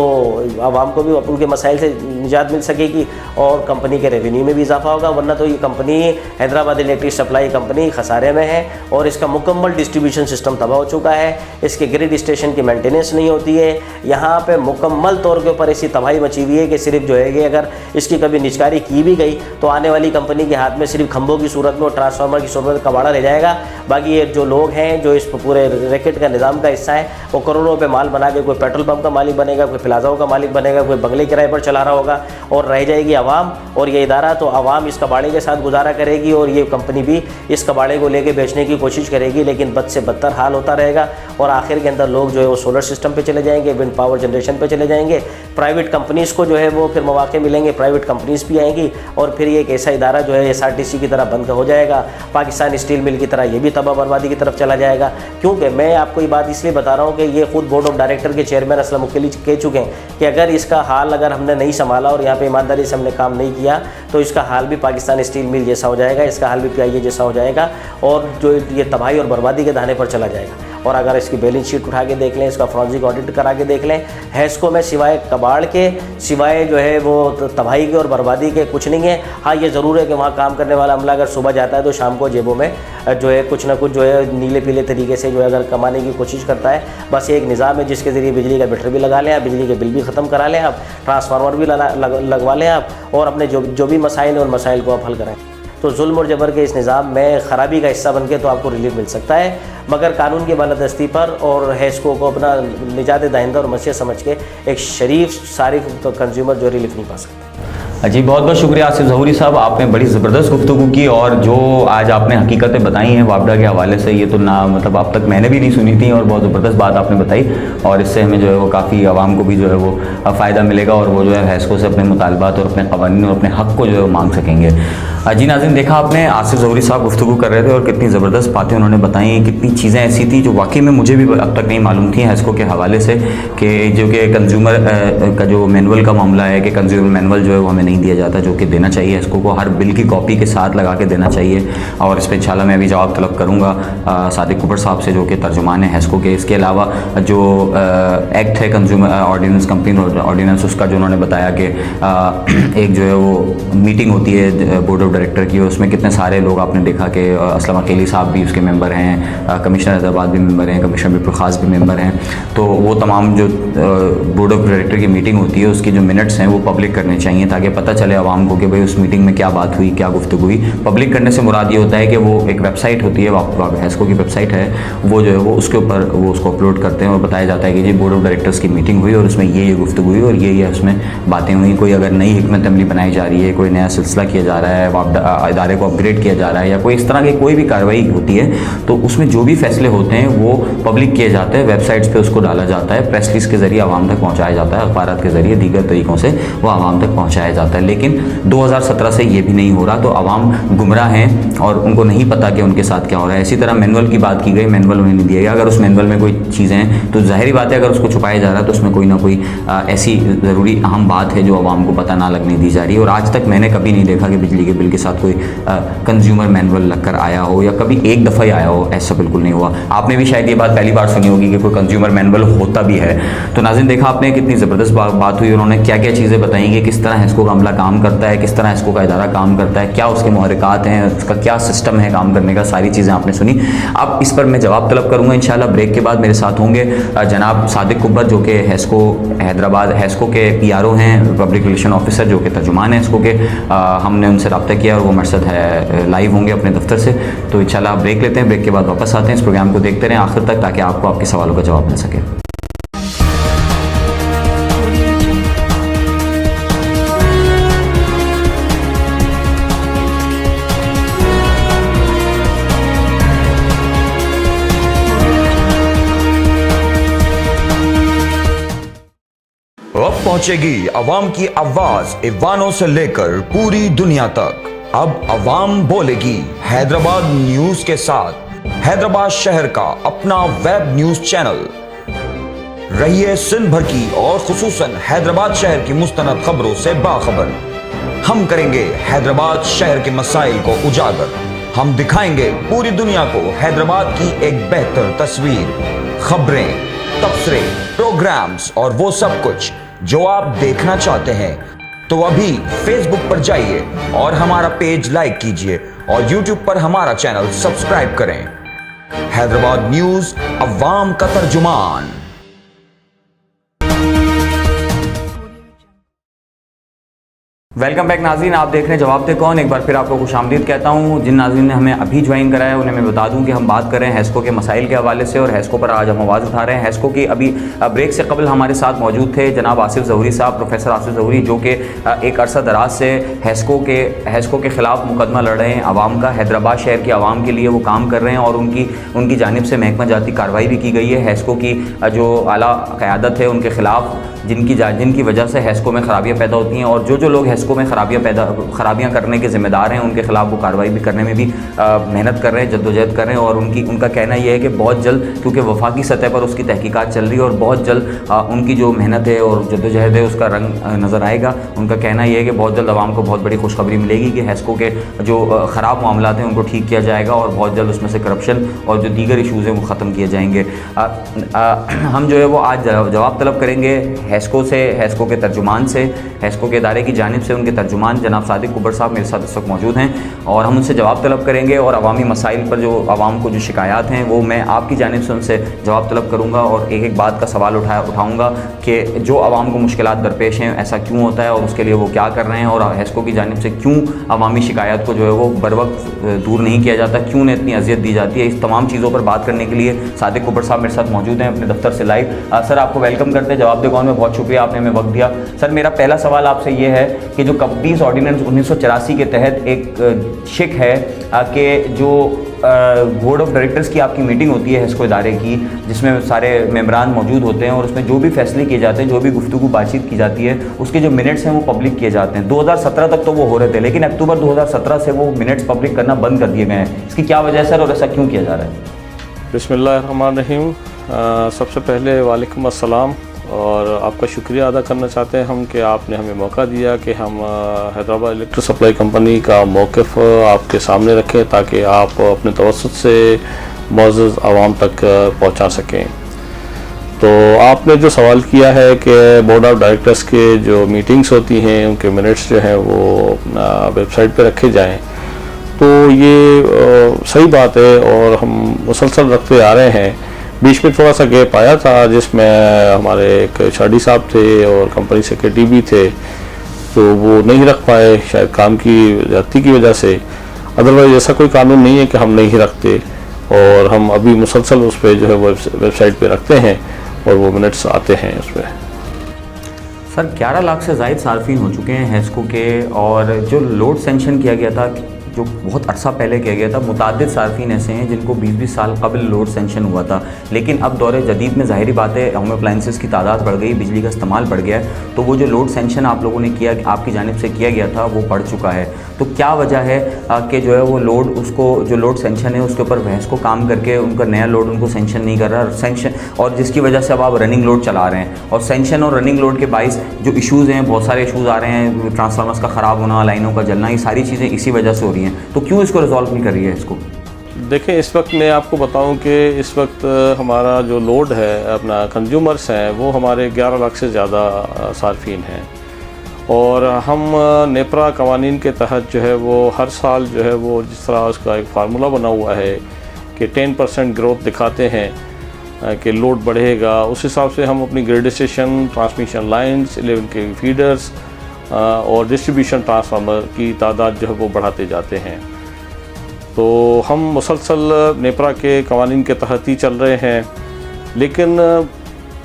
आवाम को भी उनके मसाइल से निजात मिल सकेगी और कंपनी के रेवेन्यू में भी इजाफा होगा। वरना तो ये company Hyderabad electric supply company खसारे में है और इसका मुकम्मल डिस्ट्रीब्यूशन सिस्टम तबाह हो चुका है। इसके ग्रिड स्टेशन की मेंटेनेंस नहीं होती है। यहाँ पे मुकम्मल तौर के ऊपर ऐसी तबाही मची हुई है कि सिर्फ जो है कि अगर इसकी कभी निजकारी की भी गई तो आने वाली कंपनी के हाथ में सिर्फ खंभों की सूरत में और ट्रांसफार्मर की सूरत में कबाड़ा रह जाएगा। बाकी ये जो लोग हैं जो इस पूरे रैकेट का निज़ाम का हिस्सा है वो करोड़ों रुपये माल बना के कोई पेट्रोल पंप का मालिक बनेगा, कोई प्लाजाओं का मालिक बनेगा, कोई बंगले किराए पर चला रहा होगा और रह जाएगी आवाम और ये इदारा। तो आवाम इस कबाड़े के साथ गुजारा करेगी और ये कंपनी भी इस कबाड़े को लेके बेचने की कोशिश करेगी, लेकिन बद से बदतर हाल होता रहेगा और आखिर के अंदर लोग जो है वो सोलर सिस्टम पे चले जाएंगे, विंड पावर जनरेशन पे चले जाएंगे। प्राइवेट कंपनीज़ को जो है वो फिर मौके मिलेंगे, प्राइवेट कंपनीज़ भी आएंगी और फिर ये एक ऐसा इदारा जो है SRTC की तरह बंद हो जाएगा, पाकिस्तान स्टील मिल की तरह ये भी तबाह बर्बादी की तरफ चला जाएगा। क्योंकि मैं आपको ये बात इसलिए बता रहा हूँ कि ये खुद बोर्ड ऑफ डायरेक्टर के चेयरमैन असलम मुक्केली कह चुके हैं कि अगर इसका हाल अगर हमने नहीं संभाला और यहाँ पे ईमानदारी से हमने काम नहीं किया तो इसका हाल भी पाकिस्तान स्टील मिल जैसा हो जाएगा, इसका हाल भी PIA जैसा हो जाएगा और जो ये तबाही और बर्बादी के दाने पर चला जाएगा। और अगर इसकी बैलेंस शीट उठा के देख लें, इसका फॉरेंसिक ऑडिट करा के देख लें, हैस्को में सिवाय कबाड़ के, सिवाय जो है वो तबाही के और बर्बादी के कुछ नहीं है। हाँ, ये ज़रूर है कि वहाँ काम करने वाला अमला अगर सुबह जाता है तो शाम को जेबों में जो है कुछ ना कुछ जो है नीले पीले तरीके से जो है अगर कमाने की कोशिश करता है। बस ये एक निज़ाम है जिसके ज़रिए बिजली का मीटर भी लगा लें आप, बिजली के बिल भी ख़त्म करा लें आप, ट्रांसफार्मर भी लगवा लें आप और अपने जो भी मसाइल हैं उन मसाइल को आप हल करें। तो जुल्म और जबर के इस निज़ाम में ख़राबी का हिस्सा बन के तो आपको रिलीफ मिल सकता है, मगर कानून की बालादस्ती पर और हैस्को को अपना निजात दाइंदा और मसीह समझ के एक शरीफ सारिफ तो कंज्यूमर जो रिलीफ नहीं पा सकता। जी बहुत बहुत शुक्रिया आसिफ ज़हूरी साहब, आपने बड़ी ज़बरदस्त गुफ्तगू की और जो आज आपने हकीकतें बताई हैं वापडा के हवाले से, ये तो ना मतलब अब तक मैंने भी नहीं सुनी थी और बहुत ज़बरदस्त बात आपने बताई और इससे हमें जो है वो काफ़ी आवाम को भी जो है वो फ़ायदा मिलेगा और वो जो है हैस्को से अपने मुतालबात और अपने क़वानीन और अपने हक़ को जो है मांग सकेंगे। जी नाज़रीन, देखा आपने आसिफ ज़हूरी साहब गुफ्तगू कर रहे थे और कितनी ज़बरदस्त बातें उन्होंने बताई, कितनी चीज़ें ऐसी थी जो वाकई में मुझे भी अब तक नहीं मालूम थी हैस्को के हवाले से, कि जो कि कंज्यूमर का जो मैनुअल का मामला है कि कंज्यूमर मैनुअल जो है वो हमें नहीं दिया जाता, जो कि देना चाहिए हैस्को को, हर बिल की कॉपी के साथ लगा के देना चाहिए और इस पर इंशाल्लाह मैं अभी जवाब तलब करूँगा सादिक कुबर साहब से जो कि तर्जुमान है हैस्को के। इसके अलावा जो एक्ट है कंज्यूमर ऑर्डिनेंस कंपनी ऑर्डिनेंस, उसका जो उन्होंने बताया कि एक जो है वो मीटिंग होती है बोर्ड ऑफ डायरेक्टर की, उसमें कितने सारे लोग आपने देखा कि असलम अकेली साहब भी उसके मेंबर हैं, कमिश्नर हैदराबाद भी मेंबर हैं, कमिश्नर बिपुल खास भी मेंबर हैं। तो वो तमाम जो बोर्ड ऑफ डायरेक्टर की मीटिंग होती है उसकी जो मिनट्स हैं वो पब्लिक करने चाहिए ताकि पता चले आवाम को कि भाई उस मीटिंग में क्या बात हुई, क्या गुफ्तगू हुई। पब्लिक करने से मुराद ये होता है कि वो एक वेबसाइट होती है, हैस्को की वेबसाइट है, वो जो है वो उसके ऊपर वो उसको अपलोड करते हैं और बताया जाता है कि जी बोर्ड ऑफ डायरेक्टर्स की मीटिंग हुई और उसमें ये गुफ्तगू हुई और ये उसमें बातें हुई। कोई अगर नई हिकमत अमली बनाई जा रही है, कोई नया सिलसिला किया जा रहा है, इदारे को अपग्रेड किया जा रहा है या कोई इस तरह की कोई भी कार्रवाई होती है तो उसमें जो भी फैसले होते हैं वो पब्लिक किए जाते हैं, वेबसाइट्स पे उसको डाला जाता है, प्रेस रिलीज के ज़रिए आवाम तक पहुंचाया जाता है, अखबारात के ज़रिए दीगर तरीक़ों से वो आवाम तक पहुंचाया जाता है। लेकिन 2017 से ये भी नहीं हो रहा, तो आवाम गुमराह हैं और उनको नहीं पता कि उनके साथ क्या हो रहा है। इसी तरह मैनुअल की बात की गई, मैनुअल उन्हें नहीं दिया गया। अगर उस मैनुअल में कोई चीज़ें हैं तो ज़ाहिरी बात है अगर उसको छुपाया जा रहा है तो उसमें कोई ना कोई ऐसी ज़रूरी अहम बात है जो आवाम को पता ना लगने दी जा रही है। और आज तक मैंने कभी नहीं देखा कि बिजली के बिल के साथ कोई कंज्यूमर मैनुअल लग कर आया हो या कभी एक दफ़ा ही आया हो, ऐसा बिल्कुल नहीं हुआ। आपने भी शायद ये बात पहली बार सुनी होगी कि कोई कंज्यूमर मैनुअल होता भी है। तो नाज़रीन, देखा आपने कितनी ज़बरदस्त बात हुई, उन्होंने क्या क्या चीज़ें बताई कि किस तरह हैस्को का अमला काम करता है, किस तरह हैस्को का इदारा काम करता है, क्या उसके मुहर्रिकात हैं, उसका क्या सिस्टम है काम करने का, सारी चीज़ें आपने सुनी। अब इस पर मैं जवाब तलब करूँगा इंशाल्लाह। ब्रेक के बाद मेरे साथ होंगे जनाब सादिक कुबर जो कि हैस्को हैदराबाद हैस्को के PRO हैं, पब्लिक रिलेशन ऑफिसर जो कि तर्जुमान है हैस्को के। हमने उनसे रब्ता किया और वो मकसद है लाइव होंगे अपने दफ्तर से। तो इंशाल्लाह ब्रेक लेते हैं, ब्रेक के बाद वापस आते हैं। इस प्रोग्राम को देखते रहें आखिर तक ताकि आपको आपके सवालों का जवाब मिल सके। अब पहुंचेगी अवाम की आवाज ईवानों से लेकर पूरी दुनिया तक। अब अवाम बोलेगी हैदराबाद न्यूज के साथ हैदराबाद शहर का अपना वेब न्यूज चैनल। रहिए सिंध भर की और खुसूसन हैदराबाद शहर की मुस्तनद खबरों से बाखबर। हम करेंगे हैदराबाद शहर के मसाइल को उजागर। हम दिखाएंगे पूरी दुनिया को हैदराबाद की एक बेहतर तस्वीर। खबरें, तबसरे, प्रोग्राम्स और वो सब कुछ जो आप देखना चाहते हैं तो अभी फेसबुक पर जाइए और हमारा पेज लाइक कीजिए और यूट्यूब पर हमारा चैनल सब्सक्राइब करें। हैदराबाद न्यूज, अवाम का तर्जुमान। वेलकम बैक नाज़रीन, आप देख रहे हैं जवाब दे कौन। एक बार फिर आपको खुशामदीद कहता हूं। जिन नाज़रीन ने हमें अभी ज्वाइन कराया उन्हें मैं बता दूं कि हम बात कर रहे हैं हैस्को के मसाइल के हवाले से और हैस्को पर आज हम आवाज़ उठा रहे हैं। हैस्को की अभी ब्रेक से कबल हमारे साथ मौजूद थे जनाब आसिफ ज़हूरी साहब, प्रोफेसर आसिफ ज़हूरी, जो कि एक अरसा दराज से हैस्को के ख़िलाफ़ मुकदमा लड़ रहे हैं आवाम का। हैदराबाद शहर के आवाम के लिए वो काम कर रहे हैं और उनकी जानिब से महकमा जाती कार्रवाई भी की गई है। हैस्को की जो आला क़यादत है उनके ख़िलाफ़ जिनकी वजह से हैस्को में ख़राबियाँ पैदा होती हैं और जो लोग हैस्को में ख़राबियाँ करने के ज़िम्मेदार हैं उनके ख़िलाफ़ वो कार्रवाई भी करने में भी मेहनत कर रहे हैं, जद्दोजहद कर रहे हैं। और उनका कहना यह है कि बहुत जल्द, क्योंकि वफाकी सतह पर उसकी तहकीकात चल रही है और बहुत जल्द उनकी जो मेहनत है और जद्दोजहद है उसका रंग नज़र आएगा। उनका कहना यह है कि बहुत जल्द आवाम को बहुत बड़ी खुशखबरी मिलेगी कि हैस्को के जो ख़राब मामलात हैं उनको ठीक किया जाएगा और बहुत जल्द उसमें से करप्शन और जो दीगर इशूज़ हैं वो ख़त्म किए जाएंगे। हम जो है वो आज जवाब तलब करेंगे हैस्को से, हैस्को के तर्जुमान से, हैस्को के इदारे की जानिब से उनके तर्जुमान जनाब सादिक कुबर साहब मेरे साथ इस वक्त मौजूद हैं और हम उनसे जवाब तलब करेंगे और अवामी मसाइल पर जो आवाम को जो शिकायत हैं वो मैं आपकी जानिब से उनसे जवाब तलब करूँगा और एक एक बात का सवाल उठाऊँगा कि जो आवाम को मुश्किलात दरपेश हैं ऐसा क्यों होता है और उसके लिए वो क्या कर रहे हैं और हैस्को की जानिब से क्यों अवामी शिकायत को जो है वो बर वक्त दूर नहीं किया जाता, क्यों उन्हें इतनी अजियत दी जाती है। इस तमाम चीज़ों पर बात करने के लिए सादिक कुबर साहब मेरे साथ मौजूद हैं अपने दफ्तर से लाइव। सर, आपको वेलकम करते हैं जवाब दे कौन में। बहुत शुक्रिया आपने हमें वक्त दिया। सर, मेरा पहला सवाल आपसे ये है कि जो कब्बीस ऑर्डिनेंस 1984 के तहत एक शिक है कि जो बोर्ड ऑफ डायरेक्टर्स की आपकी मीटिंग होती है हैस्को इदारे की, जिसमें सारे मेंबरान मौजूद होते हैं और उसमें जो भी फैसले किए जाते हैं, जो भी गुफ्तगू बातचीत की जाती है, उसके जो मिनट्स हैं वो पब्लिक किए जाते हैं। 2017 तक तो वो हो रहे थे, लेकिन अक्टूबर 2017 से वो मिनट्स पब्लिक करना बंद कर दिए गए हैं। इसकी क्या वजह है सर और ऐसा क्यों किया जा रहा है? बिस्मिल्लाहिर्रहमानिर्रहीम। सबसे पहले वालेकुम अस्सलाम और आपका शुक्रिया अदा करना चाहते हैं हम कि आपने हमें मौका दिया कि हम हैदराबाद इलेक्ट्रिक सप्लाई कंपनी का मौक़िफ़ आपके सामने रखें ताकि आप अपने तवस्सुत से मुअज़्ज़ज़ आवाम तक पहुंचा सकें। तो आपने जो सवाल किया है कि बोर्ड ऑफ डायरेक्टर्स के जो मीटिंग्स होती हैं उनके मिनट्स जो हैं वो वेबसाइट पर रखे जाएँ, तो ये सही बात है और हम मुसलसल रखते आ रहे हैं। बीच में थोड़ा सा गैप आया था जिसमें हमारे एक शादी साहब थे और कंपनी सेक्रेटरी भी थे, तो वो नहीं रख पाए शायद काम की ज़्यादती की वजह से। अदरवाइज़ ऐसा कोई कानून नहीं है कि हम नहीं रखते और हम अभी मुसलसल उस पर जो है वेबसाइट पे रखते हैं और वो मिनट्स आते हैं उस पर। सर, 11 लाख से ज़ायद सार्फिन हो चुके हैं हैस्को के और जो लोड सेंक्शन किया गया था जो बहुत अरसा पहले किया गया था, मुतादिद सार्फिन ऐसे हैं जिनको 20-20 साल कबल लोड सेंक्शन हुआ था, लेकिन अब दौरे जदीद में ज़ाहिरी बात है होम अप्लाइंसेस की तादाद बढ़ गई, बिजली का इस्तेमाल बढ़ गया है, तो वो जो लोड सेंक्शन आप लोगों ने किया, आपकी जानिब से किया गया था, वो बढ़ चुका है। तो क्या वजह है कि जो है वो लोड, उसको जो लोड सेंक्शन है उसके ऊपर हैस्को काम करके उनका नया लोड उनको सेंक्शन नहीं कर रहा सेंक्शन, और जिसकी वजह से अब आप रनिंग लोड चला रहे हैं और सेंक्शन और रनिंग लोड के बाइस जो इशूज़ हैं, बहुत सारे इशूज़ आ रहे हैं, ट्रांसफार्मर्स का ख़राब होना, लाइनों का जलना, ये सारी चीज़ें इसी वजह से हो रही हैं। तो क्यों इसको रिजॉल्व नहीं कर रही है इसको? देखें, इस वक्त मैं आपको बताऊं कि इस वक्त हमारा जो लोड है, अपना कंज्यूमर्स हैं, वो हमारे 11 लाख से ज़्यादा सार्फिन हैं और हम नेपरा कवानीन के तहत जो है वो हर साल जो है वो जिस तरह उसका एक फार्मूला बना हुआ है कि 10% ग्रोथ दिखाते हैं कि लोड बढ़ेगा, उस हिसाब से हम अपनी ग्रिड स्टेशन, ट्रांसमिशन लाइन्स, 11 के फीडर्स और डिस्ट्रीब्यूशन ट्रांसफार्मर की तादाद जो है वो बढ़ाते जाते हैं। तो हम मुसलसल नेपरा के कवानीन के तहत ही चल रहे हैं, लेकिन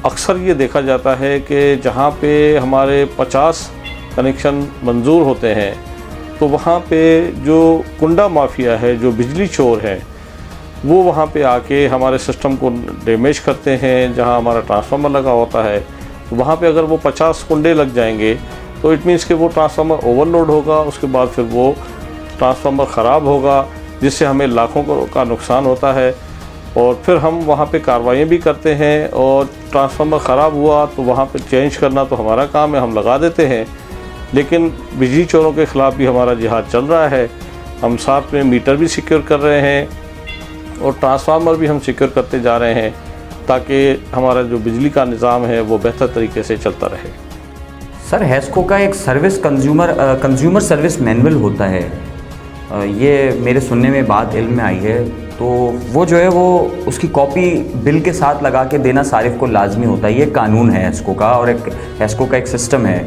अक्सर ये देखा जाता है कि जहाँ पे हमारे 50 कनेक्शन मंजूर होते हैं तो वहाँ पे जो कुंडा माफिया है, जो बिजली चोर है, वो वहाँ पे आके हमारे सिस्टम को डैमेज करते हैं। जहाँ हमारा ट्रांसफार्मर लगा होता है तो वहाँ पे अगर वो 50 कुंडे लग जाएंगे तो इट मीन्स कि वो ट्रांसफार्मर ओवरलोड होगा, उसके बाद फिर वो ट्रांसफार्मर ख़राब होगा जिससे हमें लाखों का नुकसान होता है। और फिर हम वहाँ पे कार्रवाई भी करते हैं और ट्रांसफार्मर ख़राब हुआ तो वहाँ पे चेंज करना तो हमारा काम है, हम लगा देते हैं। लेकिन बिजली चोरों के ख़िलाफ़ भी हमारा जिहाद चल रहा है। हम साथ में मीटर भी सिक्योर कर रहे हैं और ट्रांसफार्मर भी हम सिक्योर करते जा रहे हैं ताकि हमारा जो बिजली का निज़ाम है वो बेहतर तरीके से चलता रहे। सर, हेस्को का एक कंज्यूमर सर्विस मैनुअल होता है, ये मेरे सुनने में बात इल्म में आई है, तो वो जो है वो उसकी कॉपी बिल के साथ लगा के देना सारिफ को लाजमी होता है। ये कानून है हेस्को का और एक हेस्को का एक सिस्टम है।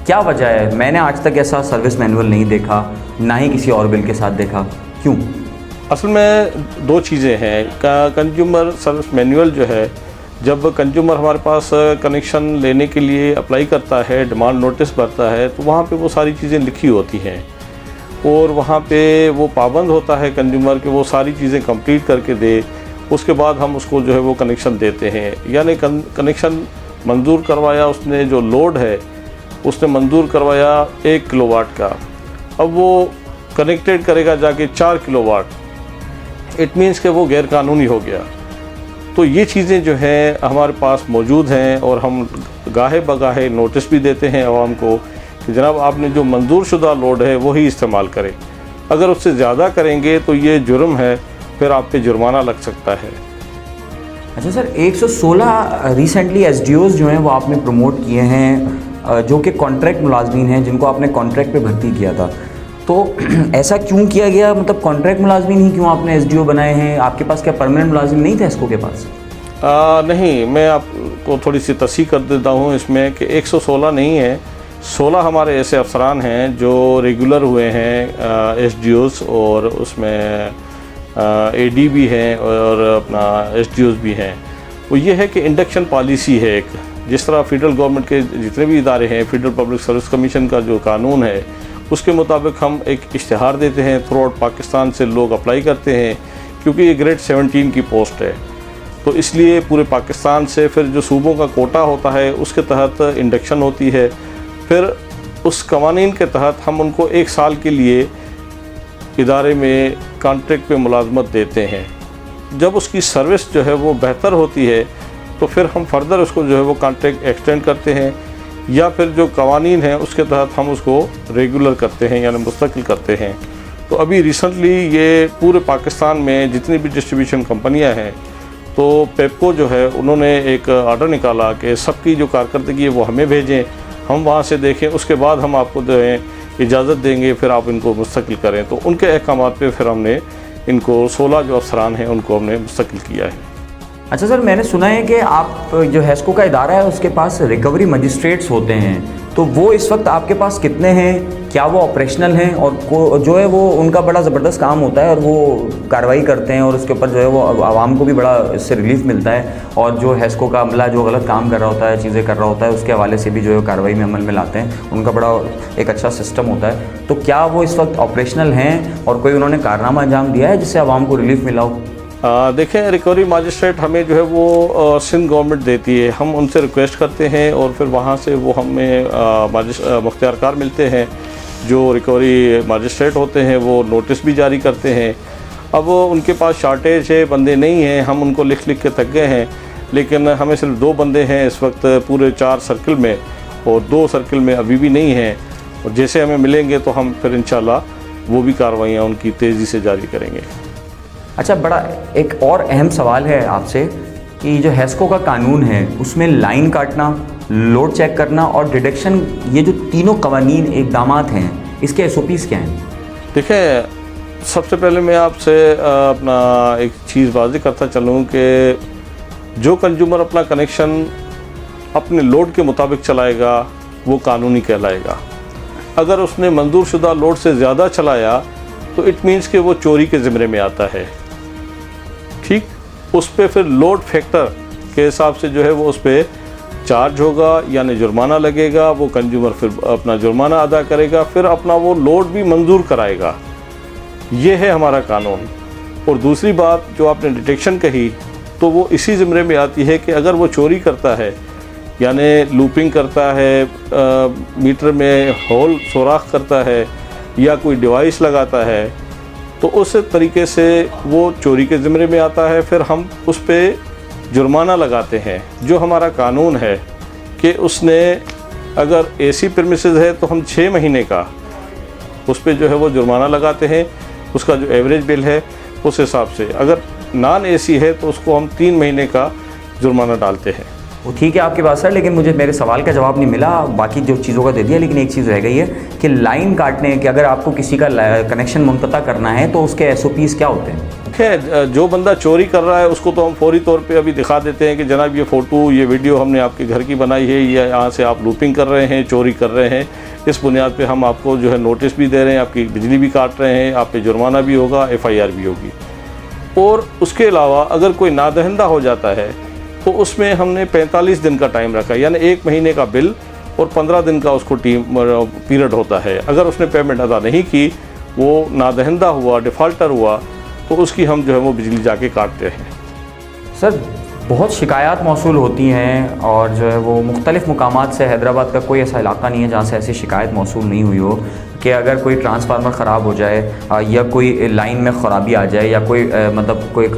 क्या वजह है? मैंने आज तक ऐसा सर्विस मैनुअल नहीं देखा, ना ही किसी और बिल के साथ देखा। क्यों? असल में दो चीज़ें हैं। कंज्यूमर सर्विस मैनुअल जो है, जब कंज्यूमर हमारे पास कनेक्शन लेने के लिए अप्लाई करता है, डिमांड नोटिस भरता है, तो वहाँ पे वो सारी चीज़ें लिखी होती हैं और वहाँ पे वो पाबंद होता है कंज्यूमर कि वो सारी चीज़ें कंप्लीट करके दे, उसके बाद हम उसको जो है वो कनेक्शन देते हैं। यानी कनेक्शन मंजूर करवाया उसने, जो लोड है उसने मंजूर करवाया 1 किलोवाट का, अब वो कनेक्टेड करेगा जाके 4 किलोवाट, इट मीन्स कि वो गैर कानूनी हो गया। तो ये चीज़ें जो हैं हमारे पास मौजूद हैं और हम गाहे बगाहे नोटिस भी देते हैं आवाम को कि जनाब आपने जो मंजूर शुदा लोड है वही इस्तेमाल करें। अगर उससे ज़्यादा करेंगे तो ये जुर्म है, फिर आप पे जुर्माना लग सकता है। अच्छा सर, 116 रिसेंटली SDOs जो हैं वो आपने प्रमोट किए हैं, जो कि कॉन्ट्रैक्ट मुलाजमीन हैं जिनको आपने कॉन्ट्रैक्ट पे भर्ती किया था, तो ऐसा क्यों किया गया? मतलब कॉन्ट्रैक्ट मुलाजमीन ही क्यों आपने SDO बनाए हैं? आपके पास क्या परमानेंट मुलाजिम नहीं थे हेस्को के पास? नहीं, मैं आपको थोड़ी सी तस्हीह कर देता हूँ इसमें कि 116 नहीं है, 16 हमारे ऐसे अफसरान हैं जो रेगुलर हुए हैं SDOs, और उसमें AD भी हैं और अपना SDOs भी हैं। वो ये है कि इंडक्शन पॉलिसी है एक, जिस तरह फेडरल गवर्नमेंट के जितने भी इदारे हैं, फेडरल पब्लिक सर्विस कमीशन का जो कानून है उसके मुताबिक हम एक इश्तिहार देते हैं, थ्रू आउट पाकिस्तान से लोग अप्लाई करते हैं, क्योंकि ये ग्रेड 17 की पोस्ट है, तो इसलिए पूरे पाकिस्तान से फिर जो सूबों का कोटा होता है उसके तहत इंडक्शन होती है। फिर उस कवानीन के तहत हम उनको 1 साल के लिए इदारे में कॉन्ट्रैक्ट पे मुलाजमत देते हैं। जब उसकी सर्विस जो है वो बेहतर होती है तो फिर हम फर्दर उसको जो है वो कॉन्ट्रैक्ट एक्सटेंड करते हैं, या फिर जो कवानीन है उसके तहत हम उसको रेगुलर करते हैं यानी मुस्तकिल करते हैं। तो अभी रिसेंटली ये पूरे पाकिस्तान में जितनी भी डिस्ट्रीब्यूशन कंपनियां हैं, तो पेपको जो है उन्होंने एक ऑर्डर निकाला कि सबकी जो कारकर्दगी है वो हमें भेजें, हम वहाँ से देखें, उसके बाद हम आपको जो है इजाज़त देंगे, फिर आप इनको मुस्तकिल करें। तो उनके अहकामात पे फिर हमने इनको 16 जो अफसरान हैं उनको हमने मुस्तकिल किया है। अच्छा सर, मैंने सुना है कि आप जो हेस्को का इदारा है उसके पास रिकवरी मजिस्ट्रेट्स होते हैं, तो वो इस वक्त आपके पास कितने हैं? क्या वो ऑपरेशनल हैं? और जो है वो उनका बड़ा ज़बरदस्त काम होता है और वो कार्रवाई करते हैं और उसके ऊपर जो है वो आवाम को भी बड़ा इससे रिलीफ मिलता है, और जो हेस्को का अमला जो गलत काम कर रहा होता है, चीज़ें कर रहा होता है, उसके हवाले से भी जो है कार्रवाई में अमल में लाते हैं, उनका बड़ा एक अच्छा सिस्टम होता है। तो क्या वो इस वक्त ऑपरेशनल हैं और कोई उन्होंने कारनामा अंजाम दिया है जिससे आवाम को रिलीफ मिला हो? देखें, रिकवरी मजिस्ट्रेट हमें जो है वो सिंध गवर्नमेंट देती है, हम उनसे रिक्वेस्ट करते हैं और फिर वहाँ से वो हमें मुख्तियारकार मिलते हैं, जो रिकवरी मजिस्ट्रेट होते हैं वो नोटिस भी जारी करते हैं। अब उनके पास शॉर्टेज है, बंदे नहीं हैं, हम उनको लिख के थक गए हैं, लेकिन हमें सिर्फ 2 बंदे हैं इस वक्त पूरे 4 सर्किल में, और 2 सर्किल में अभी भी नहीं हैं, और जैसे हमें मिलेंगे तो हम फिर इंशाल्लाह वो भी कार्रवाइयाँ उनकी तेज़ी से जारी करेंगे। अच्छा, बड़ा एक और अहम सवाल है आपसे कि जो हेस्को का कानून है उसमें लाइन काटना, लोड चेक करना और डिडक्शन, ये जो तीनों कवानीन इक़दामात हैं, इसके SOPs क्या हैं? देखें, सबसे पहले मैं आपसे अपना एक चीज़ वाज़ेह करता चलूँ कि जो कंज्यूमर अपना कनेक्शन अपने लोड के मुताबिक चलाएगा वो कानूनी कहलाएगा। अगर उसने मंजूर शुदा लोड से ज़्यादा चलाया तो इट मीन्स कि वो चोरी के ज़िम्मे में आता है। ठीक, उस पर फिर लोड फैक्टर के हिसाब से जो है वो उस पर चार्ज होगा यानी जुर्माना लगेगा, वो कंज्यूमर फिर अपना जुर्माना अदा करेगा, फिर अपना वो लोड भी मंजूर कराएगा। ये है हमारा कानून। और दूसरी बात जो आपने डिटेक्शन कही, तो वो इसी ज़िम्मे में आती है कि अगर वो चोरी करता है यानी लूपिंग करता है, मीटर में होल सुराख करता है या कोई डिवाइस लगाता है, तो उस तरीके से वो चोरी के ज़िम्मे में आता है। फिर हम उस पर जुर्माना लगाते हैं। जो हमारा कानून है कि उसने अगर एसी प्रीमिसेस है तो हम 6 महीने का उस पर जो है वो जुर्माना लगाते हैं, उसका जो एवरेज बिल है उस हिसाब से। अगर नॉन एसी है तो उसको हम 3 महीने का जुर्माना डालते हैं। वो ठीक है आपकी बात सर, लेकिन मुझे मेरे सवाल का जवाब नहीं मिला। बाकी जो चीज़ों का दे दिया, लेकिन एक चीज़ रह गई है कि लाइन काटने के, अगर आपको किसी का कनेक्शन मुनक़ता करना है तो उसके SOPs क्या होते हैं? खैर, जो बंदा चोरी कर रहा है उसको तो हम फौरी तौर पे अभी दिखा देते हैं कि जनाब ये फ़ोटो, ये वीडियो हमने आपके घर की बनाई है, ये यहाँ से आप लूपिंग कर रहे हैं, चोरी कर रहे हैं, इस बुनियाद पे हम आपको जो है नोटिस भी दे रहे हैं, आपकी बिजली भी काट रहे हैं, आप पे जुर्माना भी होगा, FIR भी होगी। और उसके अलावा अगर कोई नादहिंदा हो जाता है तो उसमें हमने 45 दिन का टाइम रखा है, यानी 1 महीने का बिल और 15 दिन का उसको पीरियड होता है। अगर उसने पेमेंट अदा नहीं की, वो नादहिंदा हुआ, डिफ़ॉल्टर हुआ, तो उसकी हम जो है वो बिजली जाके काटते हैं। सर बहुत शिकायत मौसूल होती हैं और जो है वो मुख्तलिफ़ मुकामात से, हैदराबाद का कोई ऐसा इलाका नहीं है जहाँ से ऐसी शिकायत मौसूल नहीं हुई हो कि अगर कोई ट्रांसफार्मर ख़राब हो जाए या कोई लाइन में ख़राबी आ जाए या कोई मतलब कोई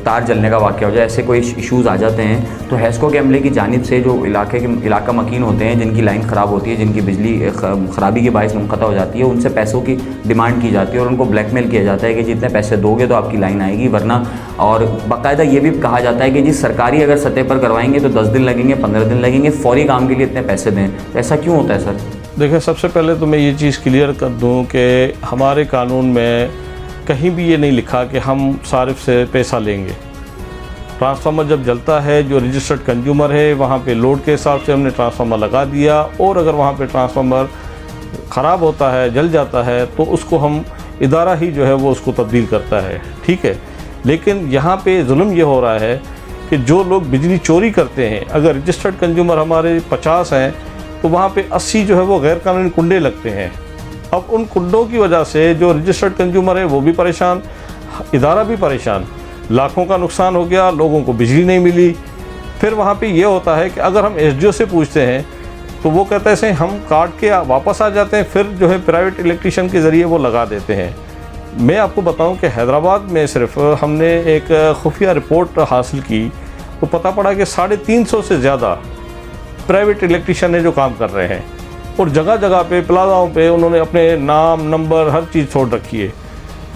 तार जलने का वाक़या हो जाए, ऐसे कोई इश्यूज़ आ जाते हैं तो हैस्को के अमले की जानिब से जो इलाका मकीन होते हैं, जिनकी लाइन ख़राब होती है, जिनकी बिजली ख़राबी के बायस मुनक़ता हो जाती है, उनसे पैसों की डिमांड की जाती है और उनको ब्लैकमेल किया जाता है कि जितने पैसे दोगे तो आपकी लाइन आएगी, वरना। और बाकायदा ये भी कहा जाता है कि जी सरकारी अगर सतह पर करवाएंगे तो 10 दिन लगेंगे, 15 दिन लगेंगे, फौरी काम के लिए इतने पैसे दें। ऐसा क्यों होता है सर? देखिए, सबसे पहले तो मैं ये चीज़ क्लियर कर दूं कि हमारे कानून में कहीं भी ये नहीं लिखा कि हम सारिफ से पैसा लेंगे। ट्रांसफार्मर जब जलता है, जो रजिस्टर्ड कंज्यूमर है वहाँ पे लोड के हिसाब से हमने ट्रांसफार्मर लगा दिया, और अगर वहाँ पे ट्रांसफार्मर ख़राब होता है, जल जाता है, तो उसको हम इदारा ही जो है वो उसको तब्दील करता है, ठीक है। लेकिन यहाँ पे जुल्म ये हो रहा है कि जो लोग बिजली चोरी करते हैं, अगर रजिस्टर्ड कंज्यूमर हमारे 50 हैं तो वहाँ पे 80 जो है वो गैर कानूनी कुंडे लगते हैं। अब उन कुंडों की वजह से जो रजिस्टर्ड कंज्यूमर है वो भी परेशान, इदारा भी परेशान, लाखों का नुकसान हो गया, लोगों को बिजली नहीं मिली। फिर वहाँ पे ये होता है कि अगर हम SDO से पूछते हैं तो वो कहते हैं से हम काट के वापस आ जाते हैं, फिर जो है प्राइवेट इलेक्ट्रीशियन के ज़रिए वो लगा देते हैं। मैं आपको बताऊं कि हैदराबाद में सिर्फ हमने एक खुफिया रिपोर्ट हासिल की तो पता पड़ा कि 350 से ज़्यादा प्राइवेट इलेक्ट्रीशियन है जो काम कर रहे हैं, और जगह जगह पे प्लाजाओं पे उन्होंने अपने नाम, नंबर, हर चीज़ छोड़ रखी है।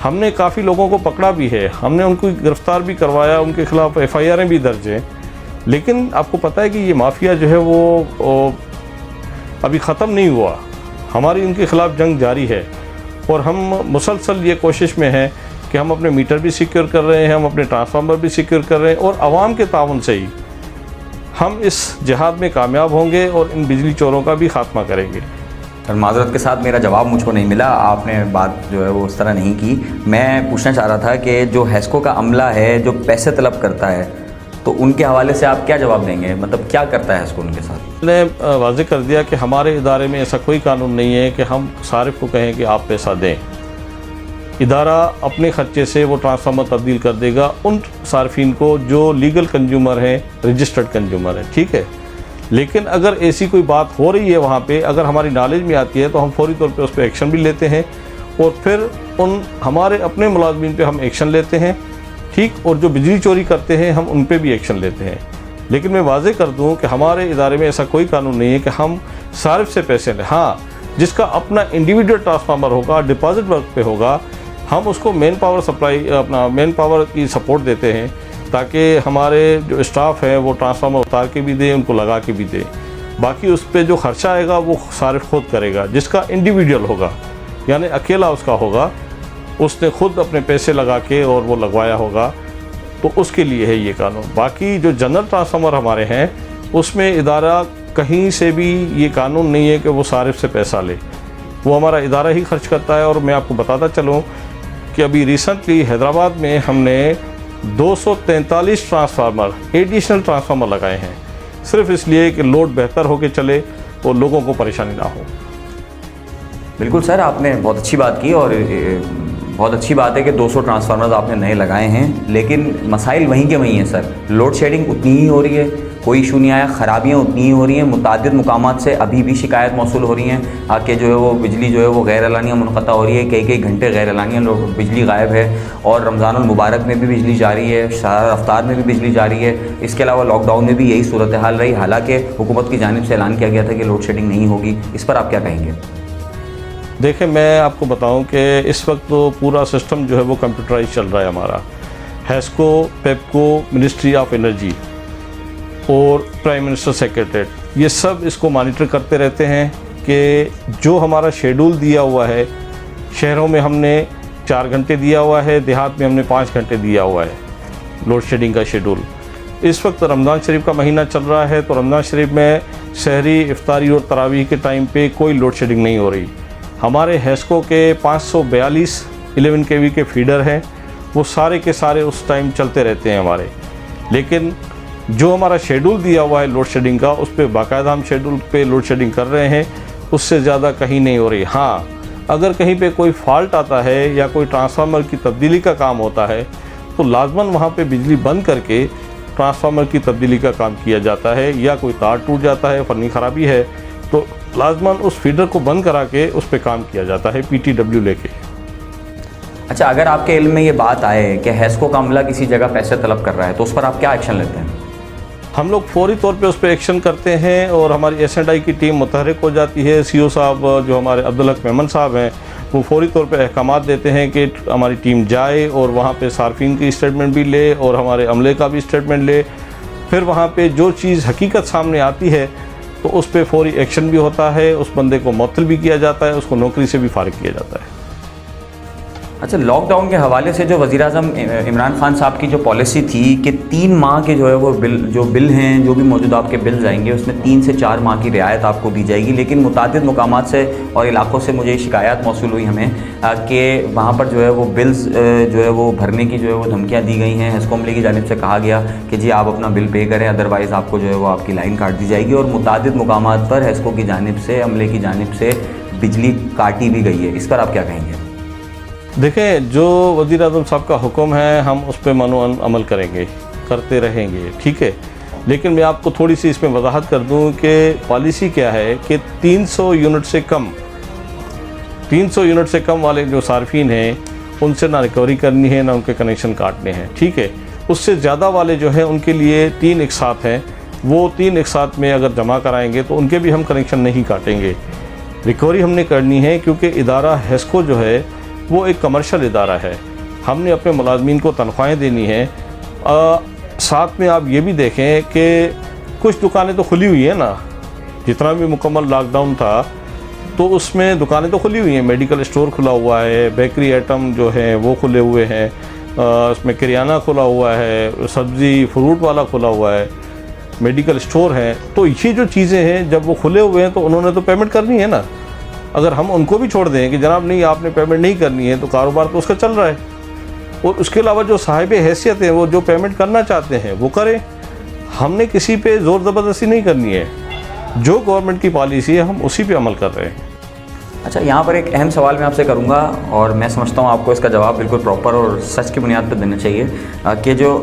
हमने काफ़ी लोगों को पकड़ा भी है, हमने उनको गिरफ़्तार भी करवाया, उनके ख़िलाफ़ FIR भी दर्ज हैं। लेकिन आपको पता है कि ये माफिया जो है वो अभी ख़त्म नहीं हुआ, हमारी उनके ख़िलाफ़ जंग जारी है, और हम मुसलसल ये कोशिश में हैं कि हम अपने मीटर भी सिक्योर कर रहे हैं, हम अपने ट्रांसफार्मर भी सिक्योर कर रहे हैं, और आवाम के ताउन से ही हम इस जिहाद में कामयाब होंगे और इन बिजली चोरों का भी खात्मा करेंगे। सर माज़रत के साथ मेरा जवाब मुझको नहीं मिला, आपने बात जो है वो उस तरह नहीं की। मैं पूछना चाह रहा था कि जो हैस्को का अमला है जो पैसे तलब करता है, तो उनके हवाले से आप क्या जवाब देंगे? मतलब क्या करता है हैस्को उनके साथ? मैंने वाज़े कर दिया कि हमारे इदारे में ऐसा कोई कानून नहीं है कि हम सारिफ को कहें कि आप पैसा दें। इदारा अपने ख़र्चे से वो ट्रांसफार्मर तब्दील कर देगा उन सार्फिन को जो लीगल कंज्यूमर हैं, रजिस्टर्ड कंज्यूमर हैं, ठीक है। लेकिन अगर ऐसी कोई बात हो रही है वहाँ पे, अगर हमारी नॉलेज में आती है तो हम फौरी तौर पे उस पर एक्शन भी लेते हैं, और फिर उन हमारे अपने मुलाजमीन पे हम एक्शन लेते हैं, ठीक। और जो बिजली चोरी करते हैं हम उन पे भी एक्शन लेते हैं। लेकिन मैं वाज़े कर दूँ कि हमारे इदारे में ऐसा कोई कानून नहीं है कि हम सारिफ से पैसे लें। हाँ, जिसका अपना इंडिविजुअल ट्रांसफार्मर होगा, डिपॉजिट वर्क पे होगा, हम उसको मेन पावर सप्लाई, अपना मेन पावर की सपोर्ट देते हैं, ताकि हमारे जो स्टाफ है वो ट्रांसफार्मर उतार के भी दे, उनको लगा के भी दे। बाकी उस पर जो खर्चा आएगा वो सारिफ खुद करेगा, जिसका इंडिविजुअल होगा, यानी अकेला उसका होगा, उसने खुद अपने पैसे लगा के और वो लगवाया होगा, तो उसके लिए है ये कानून। बाकी जो जनरल ट्रांसफार्मर हमारे हैं उसमें इदारा कहीं से भी ये कानून नहीं है कि वो सारिफ से पैसा ले, वो हमारा इदारा ही खर्च करता है। और मैं आपको बताता चलूँ कि अभी रिसेंटली हैदराबाद में हमने 243 ट्रांसफार्मर, एडिशनल ट्रांसफार्मर लगाए हैं, सिर्फ इसलिए कि लोड बेहतर होकर चले और लोगों को परेशानी ना हो। बिल्कुल सर, आपने बहुत अच्छी बात की, और बहुत अच्छी बात है कि 200 ट्रांसफार्मर्स आपने नए लगाए हैं, लेकिन मसाइल वहीं के वहीं हैं सर। लोड शेडिंग उतनी ही हो रही है कोई इशू नहीं आया, ख़राबियाँ उतनी ही हो रही हैं। मुतादिद मुकामात से अभी भी शिकायत मौसूल हो रही हैं कि जो है वो बिजली जो है वो गैर एलानिया मुनक़ता हो रही है, कई घंटे गैर एलानिया बिजली गायब है। और रमज़ानुल मुबारक में भी बिजली जारी है, शहर अफ्तार में भी बिजली जारी है। इसके अलावा लॉकडाउन में भी यही सूरत हाल रही, हालाँकि हुकूमत की जानिब से ऐलान किया गया था कि लोड शेडिंग नहीं होगी। इस पर आप क्या कहेंगे? देखिए, मैं आपको बताऊं कि इस वक्त तो पूरा सिस्टम जो है वो कंप्यूटराइज चल रहा है हमारा। हैस्को, पेपको, मिनिस्ट्री ऑफ एनर्जी और प्राइम मिनिस्टर सेक्रेटरीट, ये सब इसको मॉनिटर करते रहते हैं कि जो हमारा शेड्यूल दिया हुआ है, शहरों में हमने 4 घंटे दिया हुआ है, देहात में हमने 5 घंटे दिया हुआ है लोड शेडिंग का शेड्यूल। इस वक्त रमज़ान शरीफ का महीना चल रहा है, तो रमज़ान शरीफ में सहरी, इफ्तारी और तरावीह के टाइम पे कोई लोड शेडिंग नहीं हो रही। हमारे हैस्को के 542 11 kV के फीडर हैं, वो सारे के सारे उस टाइम चलते रहते हैं हमारे। लेकिन जो हमारा शेड्यूल दिया हुआ है लोड शेडिंग का, उस पर बाकायदा हम शेड्यूल पे लोड शेडिंग कर रहे हैं, उससे ज़्यादा कहीं नहीं हो रही। हाँ, अगर कहीं पे कोई फॉल्ट आता है या कोई ट्रांसफार्मर की तब्दीली का काम होता है तो लाजमन वहाँ पे बिजली बंद करके ट्रांसफार्मर की तब्दीली का काम किया जाता है। या कोई तार टूट जाता है, फ़नी ख़राबी है, तो लाजमन उस फीडर को बंद करा के उस पर काम किया जाता है PTW लेके। अच्छा, अगर आपके इल्म में ये बात आए कि हैस्को का अमला किसी जगह पैसे तलब कर रहा है तो उस पर आप क्या एक्शन लेते हैं? हम लोग फौरी तौर पे उस पर एक्शन करते हैं और हमारी S&I की टीम मुतहरिक हो जाती है। CO साहब जो हमारे अब्दुल हक मेमन साहब हैं, वो फौरी तौर पे अहकामात देते हैं कि हमारी टीम जाए और वहाँ पे सार्फिन की स्टेटमेंट भी ले और हमारे अमले का भी स्टेटमेंट ले। फिर वहाँ पे जो चीज़ हकीकत सामने आती है तो उस पर फौरी एक्शन भी होता है, उस बंदे को मुअत्तल भी किया जाता है, उसको नौकरी से भी फारिग किया जाता है। अच्छा, लॉकडाउन के हवाले से जो वज़ीर-ए-आज़म इमरान खान साहब की जो पॉलिसी थी कि 3 माह के जो है वो बिल हैं, जो भी मौजूदा आपके बिल्स आएंगे उसमें 3 से 4 माह की रियायत आपको दी जाएगी। लेकिन मुतादिद मुकामात से और इलाक़ों से मुझे शिकायत मौसूल हुई हमें कि वहाँ पर जो है वो बिल्स जो है वो भरने की जो है वो धमकियाँ दी गई हैं। हैस्को अमले की जानिब से कहा गया कि जी आप अपना बिल पे करें, अदरवाइज़ आपको जो है वो आपकी लाइन काट दी जाएगी। और मुतादिद मुकामात पर हैस्को की जानिब से, अमले की जानिब से बिजली काटी भी गई है। इस पर आप क्या कहेंगे? देखें, जो वज़ीर-ए-आज़म साहब का हुक्म है हम उस पर मनो अमल करेंगे, करते रहेंगे, ठीक है। लेकिन मैं आपको थोड़ी सी इसमें वजाहत कर दूं कि पॉलिसी क्या है कि 300 यूनिट से कम वाले जो सार्फिन हैं उनसे ना रिकवरी करनी है, ना उनके कनेक्शन काटने हैं, ठीक है। उससे ज़्यादा वाले जो हैं उनके लिए 3 एक साथ हैं, वो 3 एक साथ में अगर जमा कराएंगे तो उनके भी हम कनेक्शन नहीं काटेंगे। रिकवरी हमने करनी है क्योंकि इदारा हैस्को जो है वो एक कमर्शियल इदारा है, हमने अपने मुलाजमीन को तनख्वाहें देनी है। साथ में आप ये भी देखें कि कुछ दुकानें तो खुली हुई हैं ना, जितना भी मुकम्मल लॉकडाउन था तो उसमें दुकानें तो खुली हुई हैं, मेडिकल स्टोर खुला हुआ है, बेकरी आइटम जो हैं वो खुले हुए हैं, उसमें किराना खुला हुआ है, सब्ज़ी फ्रूट वाला खुला हुआ है, मेडिकल स्टोर हैं। तो ये जो चीज़ें हैं जब वो खुले हुए हैं तो उन्होंने तो पेमेंट करनी है ना। अगर हम उनको भी छोड़ दें कि जनाब नहीं आपने पेमेंट नहीं करनी है तो कारोबार तो उसका चल रहा है। और उसके अलावा जो साहिब हैसियत हैं वो जो पेमेंट करना चाहते हैं वो करें, हमने किसी पे ज़ोर ज़बरदस्ती नहीं करनी है। जो गवर्नमेंट की पॉलिसी है हम उसी पे अमल कर रहे हैं। अच्छा, यहाँ पर एक अहम सवाल मैं आपसे करूँगा और मैं समझता हूँ आपको इसका जवाब बिल्कुल प्रॉपर और सच की बुनियाद पर देना चाहिए कि जो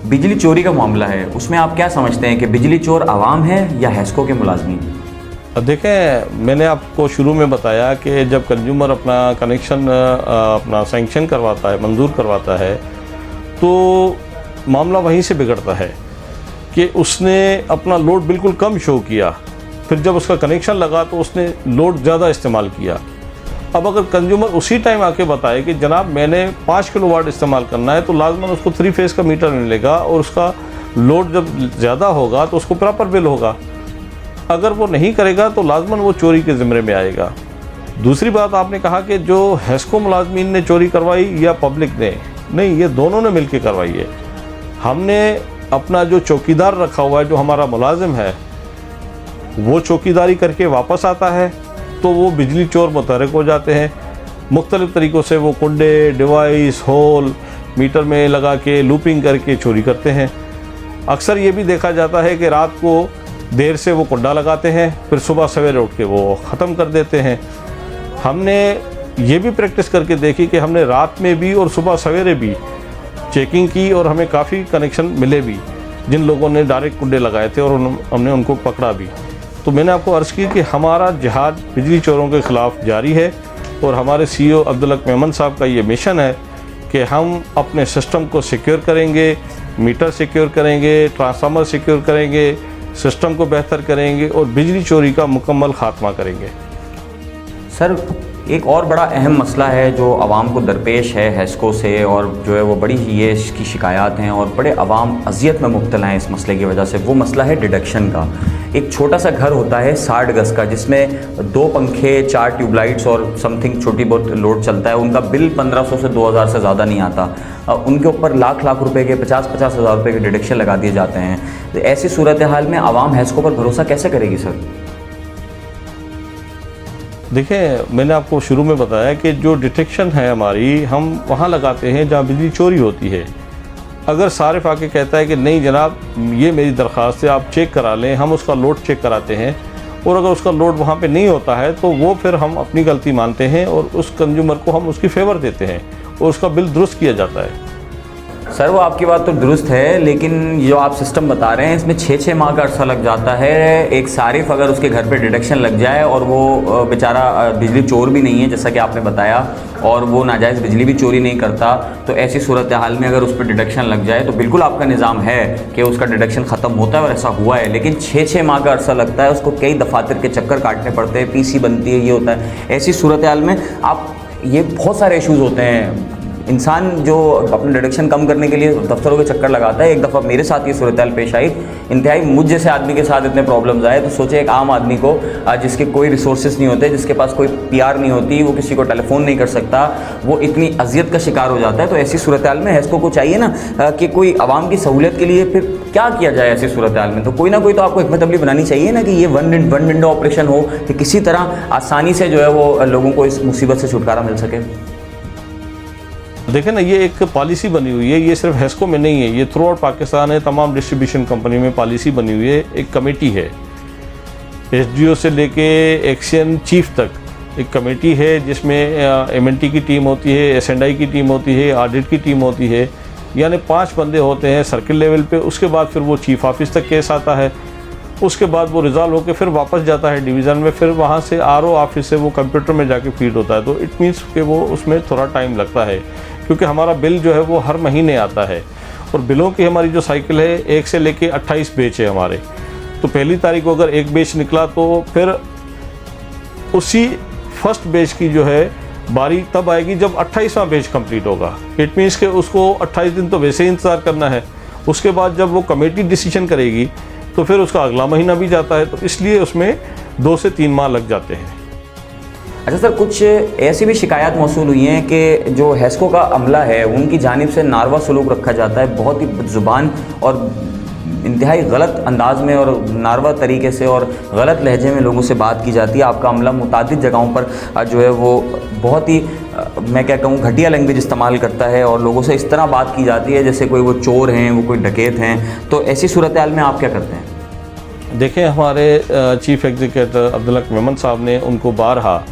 बिजली चोरी का मामला है उसमें आप क्या समझते हैं कि बिजली चोर आवाम है या हैस्को के मुलाजमीन? देखें, मैंने आपको शुरू में बताया कि जब कंज्यूमर अपना कनेक्शन अपना सैंक्शन करवाता है, मंजूर करवाता है, तो मामला वहीं से बिगड़ता है कि उसने अपना लोड बिल्कुल कम शो किया, फिर जब उसका कनेक्शन लगा तो उसने लोड ज़्यादा इस्तेमाल किया। अब अगर कंज्यूमर उसी टाइम आके बताए कि जनाब मैंने 5 किलोवाट इस्तेमाल करना है, तो लाजमन उसको 3 फेज़ का मीटर मिलेगा और उसका लोड जब ज़्यादा होगा तो उसको प्रॉपर बिल होगा। अगर वो नहीं करेगा तो लाजमन वो चोरी के ज़िम्मे में आएगा। दूसरी बात आपने कहा कि जो हैस्को मुलाजमीन ने चोरी करवाई या पब्लिक ने, नहीं, ये दोनों ने मिलकर करवाई है। हमने अपना जो चौकीदार रखा हुआ है, जो हमारा मुलाजिम है, वो चौकीदारी करके वापस आता है तो वो बिजली चोर मुतहरक हो जाते हैं। मुख्तलिफ़ तरीक़ों से वो कुंडे, डिवाइस, होल मीटर में लगा के लूपिंग करके चोरी करते हैं। अक्सर ये भी देखा जाता है कि रात को देर से वो कुंडा लगाते हैं, फिर सुबह सवेरे उठ के वो ख़त्म कर देते हैं। हमने ये भी प्रैक्टिस करके देखी कि हमने रात में भी और सुबह सवेरे भी चेकिंग की और हमें काफ़ी कनेक्शन मिले भी। जिन लोगों ने डायरेक्ट कुंडे लगाए थे और हमने उनको पकड़ा भी। तो मैंने आपको अर्ज़ की कि हमारा जिहाद बिजली चोरों के ख़िलाफ़ जारी है और हमारे CEO अब्दुल हक मेमन साहब का ये मिशन है कि हम अपने सिस्टम को सिक्योर करेंगे, मीटर सिक्योर करेंगे, ट्रांसफार्मर सिक्योर करेंगे, सिस्टम को बेहतर करेंगे और बिजली चोरी का मुकम्मल ख़ात्मा करेंगे। सर, एक और बड़ा अहम मसला है जो आवाम को दरपेश है हैस्को से, और जो है वो बड़ी ही ये इसकी शिकायत हैं और बड़े आवाम अजियत में मुब्तला हैं इस मसले की वजह से। वो मसला है डिडक्शन का। एक छोटा सा घर होता है 60 गज़ का, जिसमें 2 पंखे, 4 ट्यूबलाइट्स और समथिंग छोटी बहुत लोड चलता है। उनका बिल 1500 से 2000 से ज़्यादा नहीं आता। उनके ऊपर लाख रुपए के 50-50 हज़ार रुपये के डिडक्शन लगा दिए जाते हैं। तो ऐसी सूरत हाल में आवाम हैस्को पर भरोसा कैसे करेगी सर? देखिए, मैंने आपको शुरू में बताया कि जो डिटेक्शन है हमारी, हम वहाँ लगाते हैं जहाँ बिजली चोरी होती है। अगर सारिफ आके कहता है कि नहीं जनाब, ये मेरी दरख्वास्त है, आप चेक करा लें, हम उसका लोड चेक कराते हैं, और अगर उसका लोड वहाँ पे नहीं होता है तो वो फिर हम अपनी गलती मानते हैं और उस कंज्यूमर को हम उसकी फेवर देते हैं और उसका बिल दुरुस्त किया जाता है। सर, वो आपकी बात तो दुरुस्त है, लेकिन जो आप सिस्टम बता रहे हैं इसमें 6-6 माह का अर्सा लग जाता है। एक सारिफ अगर उसके घर पे डिडक्शन लग जाए और वो बेचारा बिजली चोर भी नहीं है जैसा कि आपने बताया, और वो नाजायज़ बिजली भी चोरी नहीं करता, तो ऐसी सूरत हाल में अगर उस पर डिडक्शन लग जाए तो बिल्कुल आपका निज़ाम है कि उसका डिडक्शन ख़त्म होता है और ऐसा हुआ है। लेकिन 6-6 माह का अर्सा लगता है, उसको कई दफातर के चक्कर काटने पड़ते हैं, PC बनती है, ये होता है। ऐसी सूरत हाल में आप ये बहुत सारे इश्यूज़ होते हैं। इंसान जो अपना डिडक्शन कम करने के लिए दफ्तरों के चक्कर लगाता है। एक दफ़ा मेरे साथ ये सूरत हाल पेश आई, इंतहाई मुझ जैसे आदमी के साथ इतने प्रॉब्लम्स आए, तो सोचे एक आम आदमी को जिसके कोई रिसोर्सेज नहीं होते, जिसके पास कोई PR नहीं होती, वो किसी को टेलीफोन नहीं कर सकता, वो इतनी अजियत का शिकार हो जाता है। तो ऐसी सूरत हाल में हैस्को को चाहिए ना कि कोई आवाम की सहूलियत के लिए फिर क्या किया जाए ऐसी सूरत हाल में? तो कोई ना कोई तो आपको हिकमत अमली बनानी चाहिए ना कि ये वन विंडो ऑपरेशन हो कि किसी तरह आसानी से जो है वो लोगों को इस मुसीबत से छुटकारा मिल सके। देखें ना, ये एक पॉलिसी बनी हुई है, ये सिर्फ हैस्को में नहीं है, ये थ्रू आउट पाकिस्तान है, तमाम डिस्ट्रीब्यूशन कंपनी में पॉलिसी बनी हुई है। एक कमेटी है, SDO से लेके एक्शन चीफ तक एक कमेटी है जिसमें MNT की टीम होती है, S&I की टीम होती है, ऑडिट की टीम होती है, यानी 5 बंदे होते हैं सर्किल लेवल पे। उसके बाद फिर वो चीफ ऑफिस तक केस आता है, उसके बाद वो रिजॉल्व होकर फिर वापस जाता है डिवीज़न में, फिर वहाँ से RO ऑफिस से वो कंप्यूटर में जाके फीड होता है। तो इट मीन्स कि वो उसमें थोड़ा टाइम लगता है, क्योंकि हमारा बिल जो है वो हर महीने आता है और बिलों की हमारी जो साइकिल है 1 से लेके 28 बैच है हमारे। तो पहली तारीख को अगर एक बैच निकला तो फिर उसी फर्स्ट बैच की जो है बारी तब आएगी जब 28वां बैच कंप्लीट होगा। इट मीन्स कि उसको 28 दिन तो वैसे ही इंतज़ार करना है। उसके बाद जब वो कमेटी डिसीजन करेगी तो फिर उसका अगला महीना भी जाता है, तो इसलिए उसमें 2 से 3 माह लग जाते हैं। अच्छा सर, कुछ ऐसी भी शिकायत मौसूल हुई हैं कि जो हैस्को का अमला है उनकी जानिब से नारवा सलूक रखा जाता है, बहुत ही ज़ुबान और इंतहाई गलत अंदाज में और नारवा तरीके से और गलत लहजे में लोगों से बात की जाती है। आपका अमला मुतादिद जगहों पर जो है वो बहुत ही मैं क्या कहूँ घटिया लैंग्वेज इस्तेमाल करता है और लोगों से इस तरह बात की जाती है जैसे कोई वो चोर हैं, वो कोई डकैत हैं। तो ऐसी सूरत हाल में आप क्या करते हैं? देखें, हमारे चीफ एग्जीक्यूटिव अब्दुल हक मेमन साहब ने उनको बारहा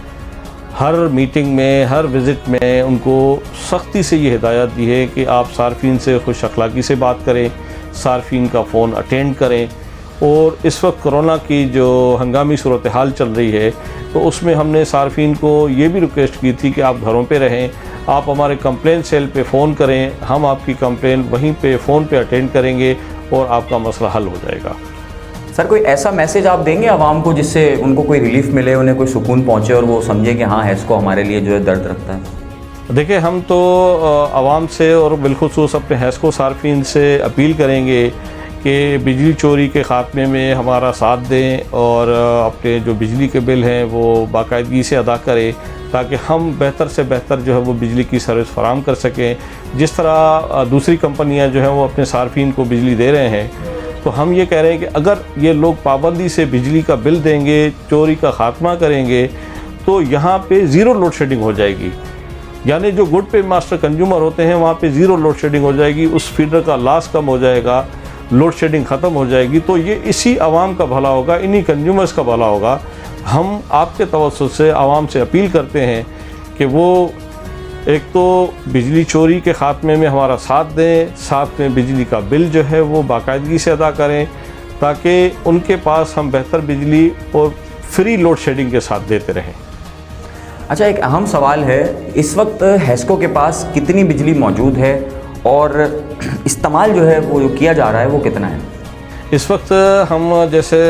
हर मीटिंग में, हर विज़िट में उनको सख्ती से ये हिदायत दी है कि आप सार्फिन से खुश अखलाक़ी से बात करें, सार्फिन का फ़ोन अटेंड करें। और इस वक्त कोरोना की जो हंगामी सूरत हाल चल रही है तो उसमें हमने सार्फिन को ये भी रिक्वेस्ट की थी कि आप घरों पे रहें, आप हमारे कंप्लेंट सेल पे फ़ोन करें, हम आपकी कंप्लेंट वहीं पे फ़ोन पे अटेंड करेंगे और आपका मसला हल हो जाएगा। सर, कोई ऐसा मैसेज आप देंगे आवाम को जिससे उनको कोई रिलीफ मिले, उन्हें कोई सुकून पहुँचे और वो समझे कि हाँ हैस्को हमारे लिए जो है दर्द रखता है? देखिए, हम तो आवाम से और बिलखुसूस अपने हैस्को सार्फिन से अपील करेंगे कि बिजली चोरी के ख़ात्मे में हमारा साथ दें और अपने जो बिजली के बिल हैं वो बाकायदगी से अदा करें, ताकि हम बेहतर से बेहतर जो है वो बिजली की सर्विस फराहम कर सकें। जिस तरह दूसरी कंपनियां जो हैं वो अपने सार्फिन को बिजली दे रहे हैं, तो हम ये कह रहे हैं कि अगर ये लोग पाबंदी से बिजली का बिल देंगे, चोरी का ख़ात्मा करेंगे, तो यहाँ पे ज़ीरो लोड शेडिंग हो जाएगी। यानी जो गुड पे मास्टर कंज्यूमर होते हैं वहाँ पे ज़ीरो लोड शेडिंग हो जाएगी, उस फीडर का लॉस कम हो जाएगा, लोड शेडिंग ख़त्म हो जाएगी। तो ये इसी आवाम का भला होगा, इन्हीं कंज्यूमर्स का भला होगा। हम आपके तवज्जुह से आवाम से अपील करते हैं कि वो एक तो बिजली चोरी के ख़ात्मे में हमारा साथ दें, साथ में बिजली का बिल जो है वो बाकायदगी से अदा करें, ताकि उनके पास हम बेहतर बिजली और फ्री लोड शेडिंग के साथ देते रहें। अच्छा, एक अहम सवाल है, इस वक्त हैस्को के पास कितनी बिजली मौजूद है और इस्तेमाल जो है वो किया जा रहा है वो कितना है? इस वक्त हम जैसे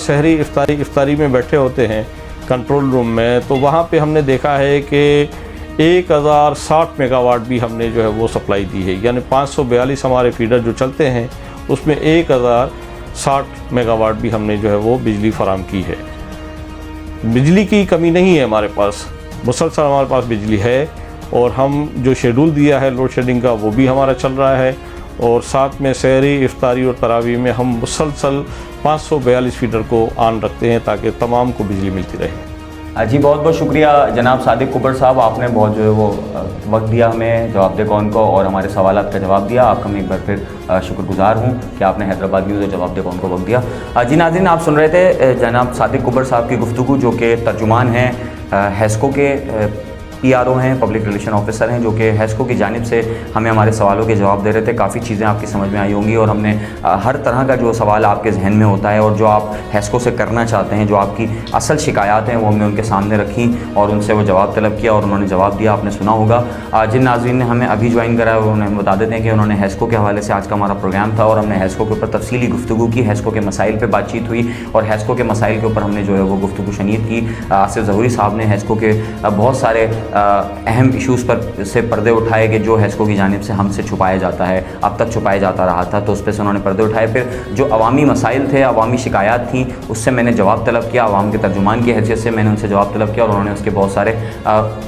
शहरी इफ्तारी में बैठे होते हैं कंट्रोल रूम में, तो वहाँ पे हमने देखा है कि 1060 मेगावाट भी हमने जो है वो सप्लाई दी है, यानी 542 हमारे फीडर जो चलते हैं उसमें 1060 मेगावाट भी हमने जो है वो बिजली फराम की है। बिजली की कमी नहीं है हमारे पास, मुसलसल हमारे पास बिजली है और हम जो शेड्यूल दिया है लोड शेडिंग का वो भी हमारा चल रहा है, और साथ में सहरी, इफ्तारी और तरावी में हम मुसलसल 542 फीडर को ऑन रखते हैं ताकि तमाम को बिजली मिलती रहे। जी बहुत बहुत शुक्रिया जनाब सादिक कुबर साहब, आपने बहुत जो है वो वक्त दिया हमें जवाबदेह कौन को और हमारे सवालात का जवाब दिया। आपका मैं एक बार फिर शुक्रगुजार हूँ कि आपने हैदराबाद न्यूज़ और जवाबदेह कौन को वक्त दिया। जी नाज़रीन, आप सुन रहे थे जनाब सादिक कुबर साहब की गुफ्तगू, जो कि तर्जुमान हैं हैस्को के, PRO हैं, पब्लिक रिलेशन ऑफिसर हैं, जो कि हैस्को की जानिब से हमें हमारे सवालों के जवाब दे रहे थे। काफ़ी चीज़ें आपकी समझ में आई होंगी और हमने हर तरह का जो सवाल आपके जहन में होता है और जो आप हैस्को से करना चाहते हैं, जो आपकी असल शिकायत हैं, वो हमने उनके सामने रखी और उनसे वो जवाब तलब किया और उन्होंने जवाब दिया। आपने सुना होगा। जिन नाज़रीन ने हमें अभी ज्वाइन करा है उन्हें हम बता देते हैं कि उन्होंने हैस्को के हवाले से आज का हमारा प्रोग्राम था और हमने हैस्को के ऊपर तफसीली गुफ्तगू की, हैस्को के मसाइल पर बातचीत हुई और हैस्को के मसाइल के ऊपर हमने जो है वो गुफ्तगू शनीद की। आसिफ ज़हूरी साहब ने हैस्को के बहुत सारे अहम इश्यूज़ पर से पर्दे उठाए कि जो हैस्को की जानिब से हमसे छुपाया जाता है, अब तक छुपाया जाता रहा था, तो उस पर से उन्होंने पर्दे उठाए। फिर जो अवामी मसाइल थे, अवामी शिकायत थी, उससे मैंने जवाब तलब किया, अवाम के तर्जुमान की हैसियत से मैंने उनसे जवाब तलब किया और उन्होंने उसके बहुत सारे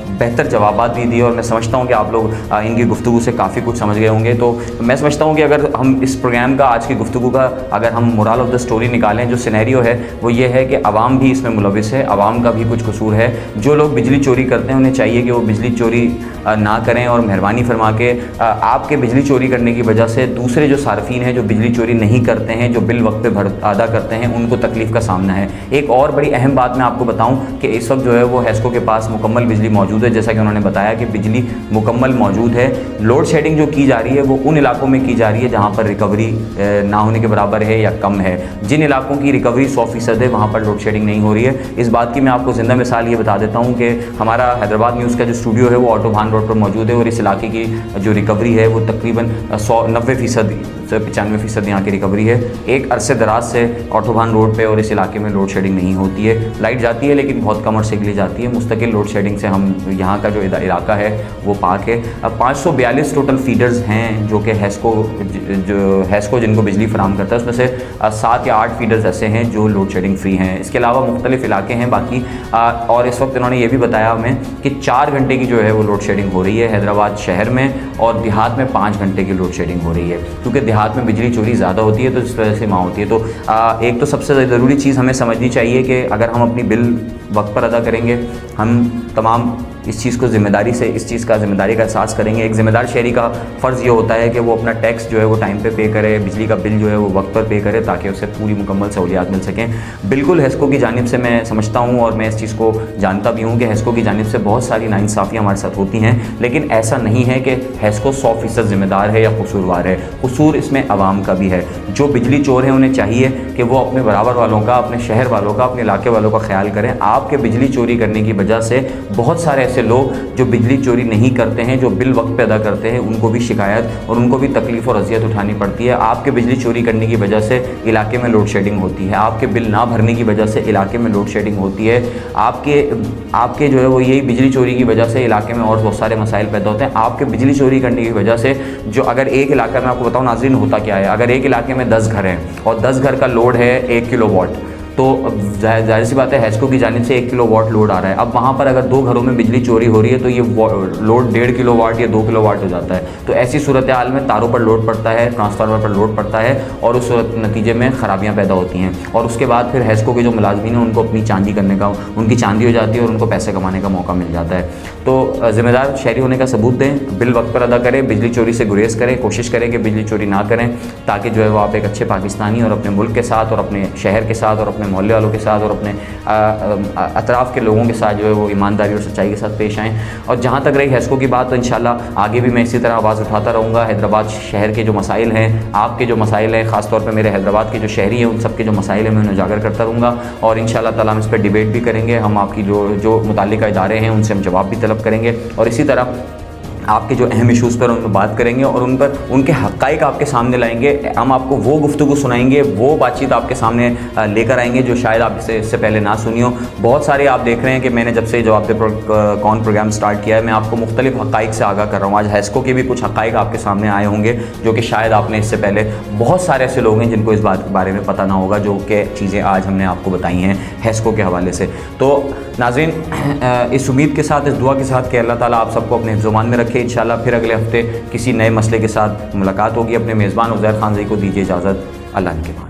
बेहतर जवाब भी दिए और मैं समझता हूँ कि आप लोग इनकी गुफ्तगू से काफ़ी कुछ समझ गए होंगे। तो मैं समझता हूँ कि अगर हम इस प्रोग्राम का, आज की गुफ्तगू का अगर हम मोरल ऑफ द स्टोरी निकालें, जो सिनेरियो है वो ये है कि अवाम भी इसमें मुलविस है, अवाम का भी कुछ कसूर है। जो लोग बिजली चोरी करते हैं उन्हें चाहिए कि वो बिजली चोरी ना करें और मेहरबानी फरमा के आपके बिजली चोरी करने की वजह से दूसरे जो सार्फिन हैं जो बिजली चोरी नहीं करते हैं, जो बिल वक्त पे अदा करते हैं, उनको तकलीफ़ का सामना है। एक और बड़ी अहम बात मैं आपको बताऊं कि इस वक्त जो है वो हैस्को के पास मुकम्मल बिजली मौजूद है, जैसा कि उन्होंने बताया कि बिजली मुकम्मल मौजूद है। लोड शेडिंग जो की जा रही है वो उन इलाकों में की जा रही है जहाँ पर रिकवरी ना होने के बराबर है या कम है। जिन इलाकों की रिकवरी 100% है वहाँ पर लोड शेडिंग नहीं हो रही है। इस बात की मैं आपको ज़िंदा मिसाल ये बता देता हूँ कि हमारा हैदराबाद न्यूज़ का जो स्टूडियो है वो ऑटोबान रोड पर मौजूद है और इस इलाके की जो रिकवरी है वो तकरीबन 90% से 95% यहाँ की रिकवरी है। एक अरसे दराज से ऑटोबान रोड पे और इस इलाके में लोड शेडिंग नहीं होती है। लाइट जाती है लेकिन बहुत कम अरसे के लिए जाती है। मुस्तकिल लोड शेडिंग से हम यहाँ का जो इलाका है वो पाक है। अब 542 टोटल फीडर्स हैं जो कि हैस्को जिनको बिजली फराम करता है, उसमें से 7 या 8 फीडर्स ऐसे हैं जो लोड शेडिंग फ्री हैं। इसके अलावा मुख्तलिफ इलाके हैं बाकी, और इस वक्त इन्होंने ये भी बताया हमें कि 4 घंटे की जो है वो लोड शेडिंग हो रही है हैदराबाद शहर में और देहात में 5 घंटे की लोड शेडिंग हो रही है, क्योंकि देहात में बिजली चोरी ज़्यादा होती है तो इस वजह से वहाँ होती है। तो एक तो सबसे ज़रूरी चीज़ हमें समझनी चाहिए कि अगर हम अपनी बिल वक्त पर अदा करेंगे, हम तमाम इस चीज़ को ज़िम्मेदारी से, इस चीज़ का ज़िम्मेदारी का एहसास करेंगे। एक ज़िम्मेदार शहरी का फ़र्ज़ ये होता है कि वो अपना टैक्स जो है वो टाइम पे करे, बिजली का बिल जो है वो वक्त पर पे करे ताकि उसे पूरी मुकम्मल सहूलियात मिल सकें। बिल्कुल हैस्को की जानिब से मैं समझता हूँ और मैं इस चीज़ को जानता भी हूँ कि हैस्को की जानिब से बहुत सारी नाइंसाफ़ियाँ हमारे साथ होती हैं, लेकिन ऐसा नहीं है कि हैस्को 100% ज़िम्मेदार है या कसूरवार है। कसूर इसमें आवाम का भी है। जो बिजली चोर हैं उन्हें चाहिए कि वो अपने बराबर वालों का, अपने शहर वालों का, अपने इलाके वालों का ख्याल करें। आपके बिजली चोरी करने की वजह से बहुत सारे ऐसे लोग जो बिजली चोरी नहीं करते हैं, जो बिल वक्त पे अदा करते हैं, उनको भी शिकायत और उनको भी तकलीफ़ और अजियत उठानी पड़ती है। आपके बिजली चोरी करने की वजह से इलाके में लोड शेडिंग होती है, आपके बिल ना भरने की वजह से इलाके में लोड शेडिंग होती है, आपके जो है वो यही बिजली चोरी की वजह से इलाके में और बहुत सारे मसाइल पैदा होते हैं। आपके बिजली चोरी करने की वजह से जो अगर एक इलाका में, आपको बताऊँ नाज़रीन होता क्या है, अगर एक इलाके में 10 घर हैं और 10 घर का लोड है 1 किलोवाट, तो जाहिर सी बात है हैस्को की जानिब से 1 किलोवाट लोड आ रहा है। अब वहाँ पर अगर 2 घरों में बिजली चोरी हो रही है तो ये लोड 1.5 किलोवाट या 2 किलोवाट हो जाता है। तो ऐसी सूरत हाल में तारों पर लोड पड़ता है, ट्रांसफार्मर पर लोड पड़ता है और उस नतीजे में ख़राबियाँ पैदा होती हैं और उसके बाद फिर हैस्को के जो मुलाजमीन हैं उनको अपनी चांदी करने का, उनकी चांदी हो जाती है और उनको पैसे कमाने का मौका मिल जाता है। तो ज़िम्मेदार शहरी होने का सबूत दें, बिल वक्त पर अदा करें, बिजली चोरी से गुरेज करें, कोशिश करें कि बिजली चोरी ना करें ताकि जो है वो आप एक अच्छे पाकिस्तानी और अपने मुल्क के साथ और अपने शहर के साथ और अपने अपने मोहल्ले वालों के साथ और अपने अतराफ़ के लोगों के साथ जो है वो ईमानदारी और सच्चाई के साथ पेश आएँ। और जहाँ तक रही हैस्को की बात, तो इंशाल्लाह आगे भी मैं इसी तरह आवाज़ उठाता रहूँगा। हैदराबाद शहर के जो मसाइल हैं, आपके जो मसाइल हैं, ख़ासतौर पर मेरे हैदराबाद के जो शहरी हैं, उन सब के जो मसाइल हैं मैं उन्हें उजागर करता रहूँगा। और इंशाल्लाह ताला हम इस पर डिबेट भी करेंगे। हम आपकी जो मुताल्लिका इदारे हैं उनसे हम जवाब भी तलब करेंगे और इसी तरह आपके जो अहम इशूज़ पर उन पर बात करेंगे और उन पर उनके हक़ाइक़ आपके सामने लाएंगे। हम आपको वो गुफ्तगू सुनाएंगे, वो बातचीत आपके सामने लेकर आएंगे जो शायद आप इससे पहले ना सुनी हो। बहुत सारे आप देख रहे हैं कि मैंने जब से जवाब दे कौन प्रोग्राम स्टार्ट किया है, मैं आपको मुख्तलिफ हक़ाइक़ से आगाह कर रहा हूँ। आज हैस्को के भी कुछ हक़ाइक़ आपके सामने आए होंगे जो कि शायद आपने इससे पहले, बहुत सारे ऐसे लोग हैं जिनको इस बात के बारे में पता ना होगा, जो कि चीज़ें आज हमने आपको बताई हैं हैस्को के हवाले से। तो नाज़रीन, इस उम्मीद के साथ, इस दुआ के साथ कि अल्लाह ताला आप सबको अपने हिफ्ज़-ओ-मान में रखे। इंशाल्लाह फिर अगले हफ्ते किसी नए मसले के साथ मुलाकात होगी। अपने मेज़बान उज़ैर खान जी को दीजिए इजाज़त। अल्लाह के बाद।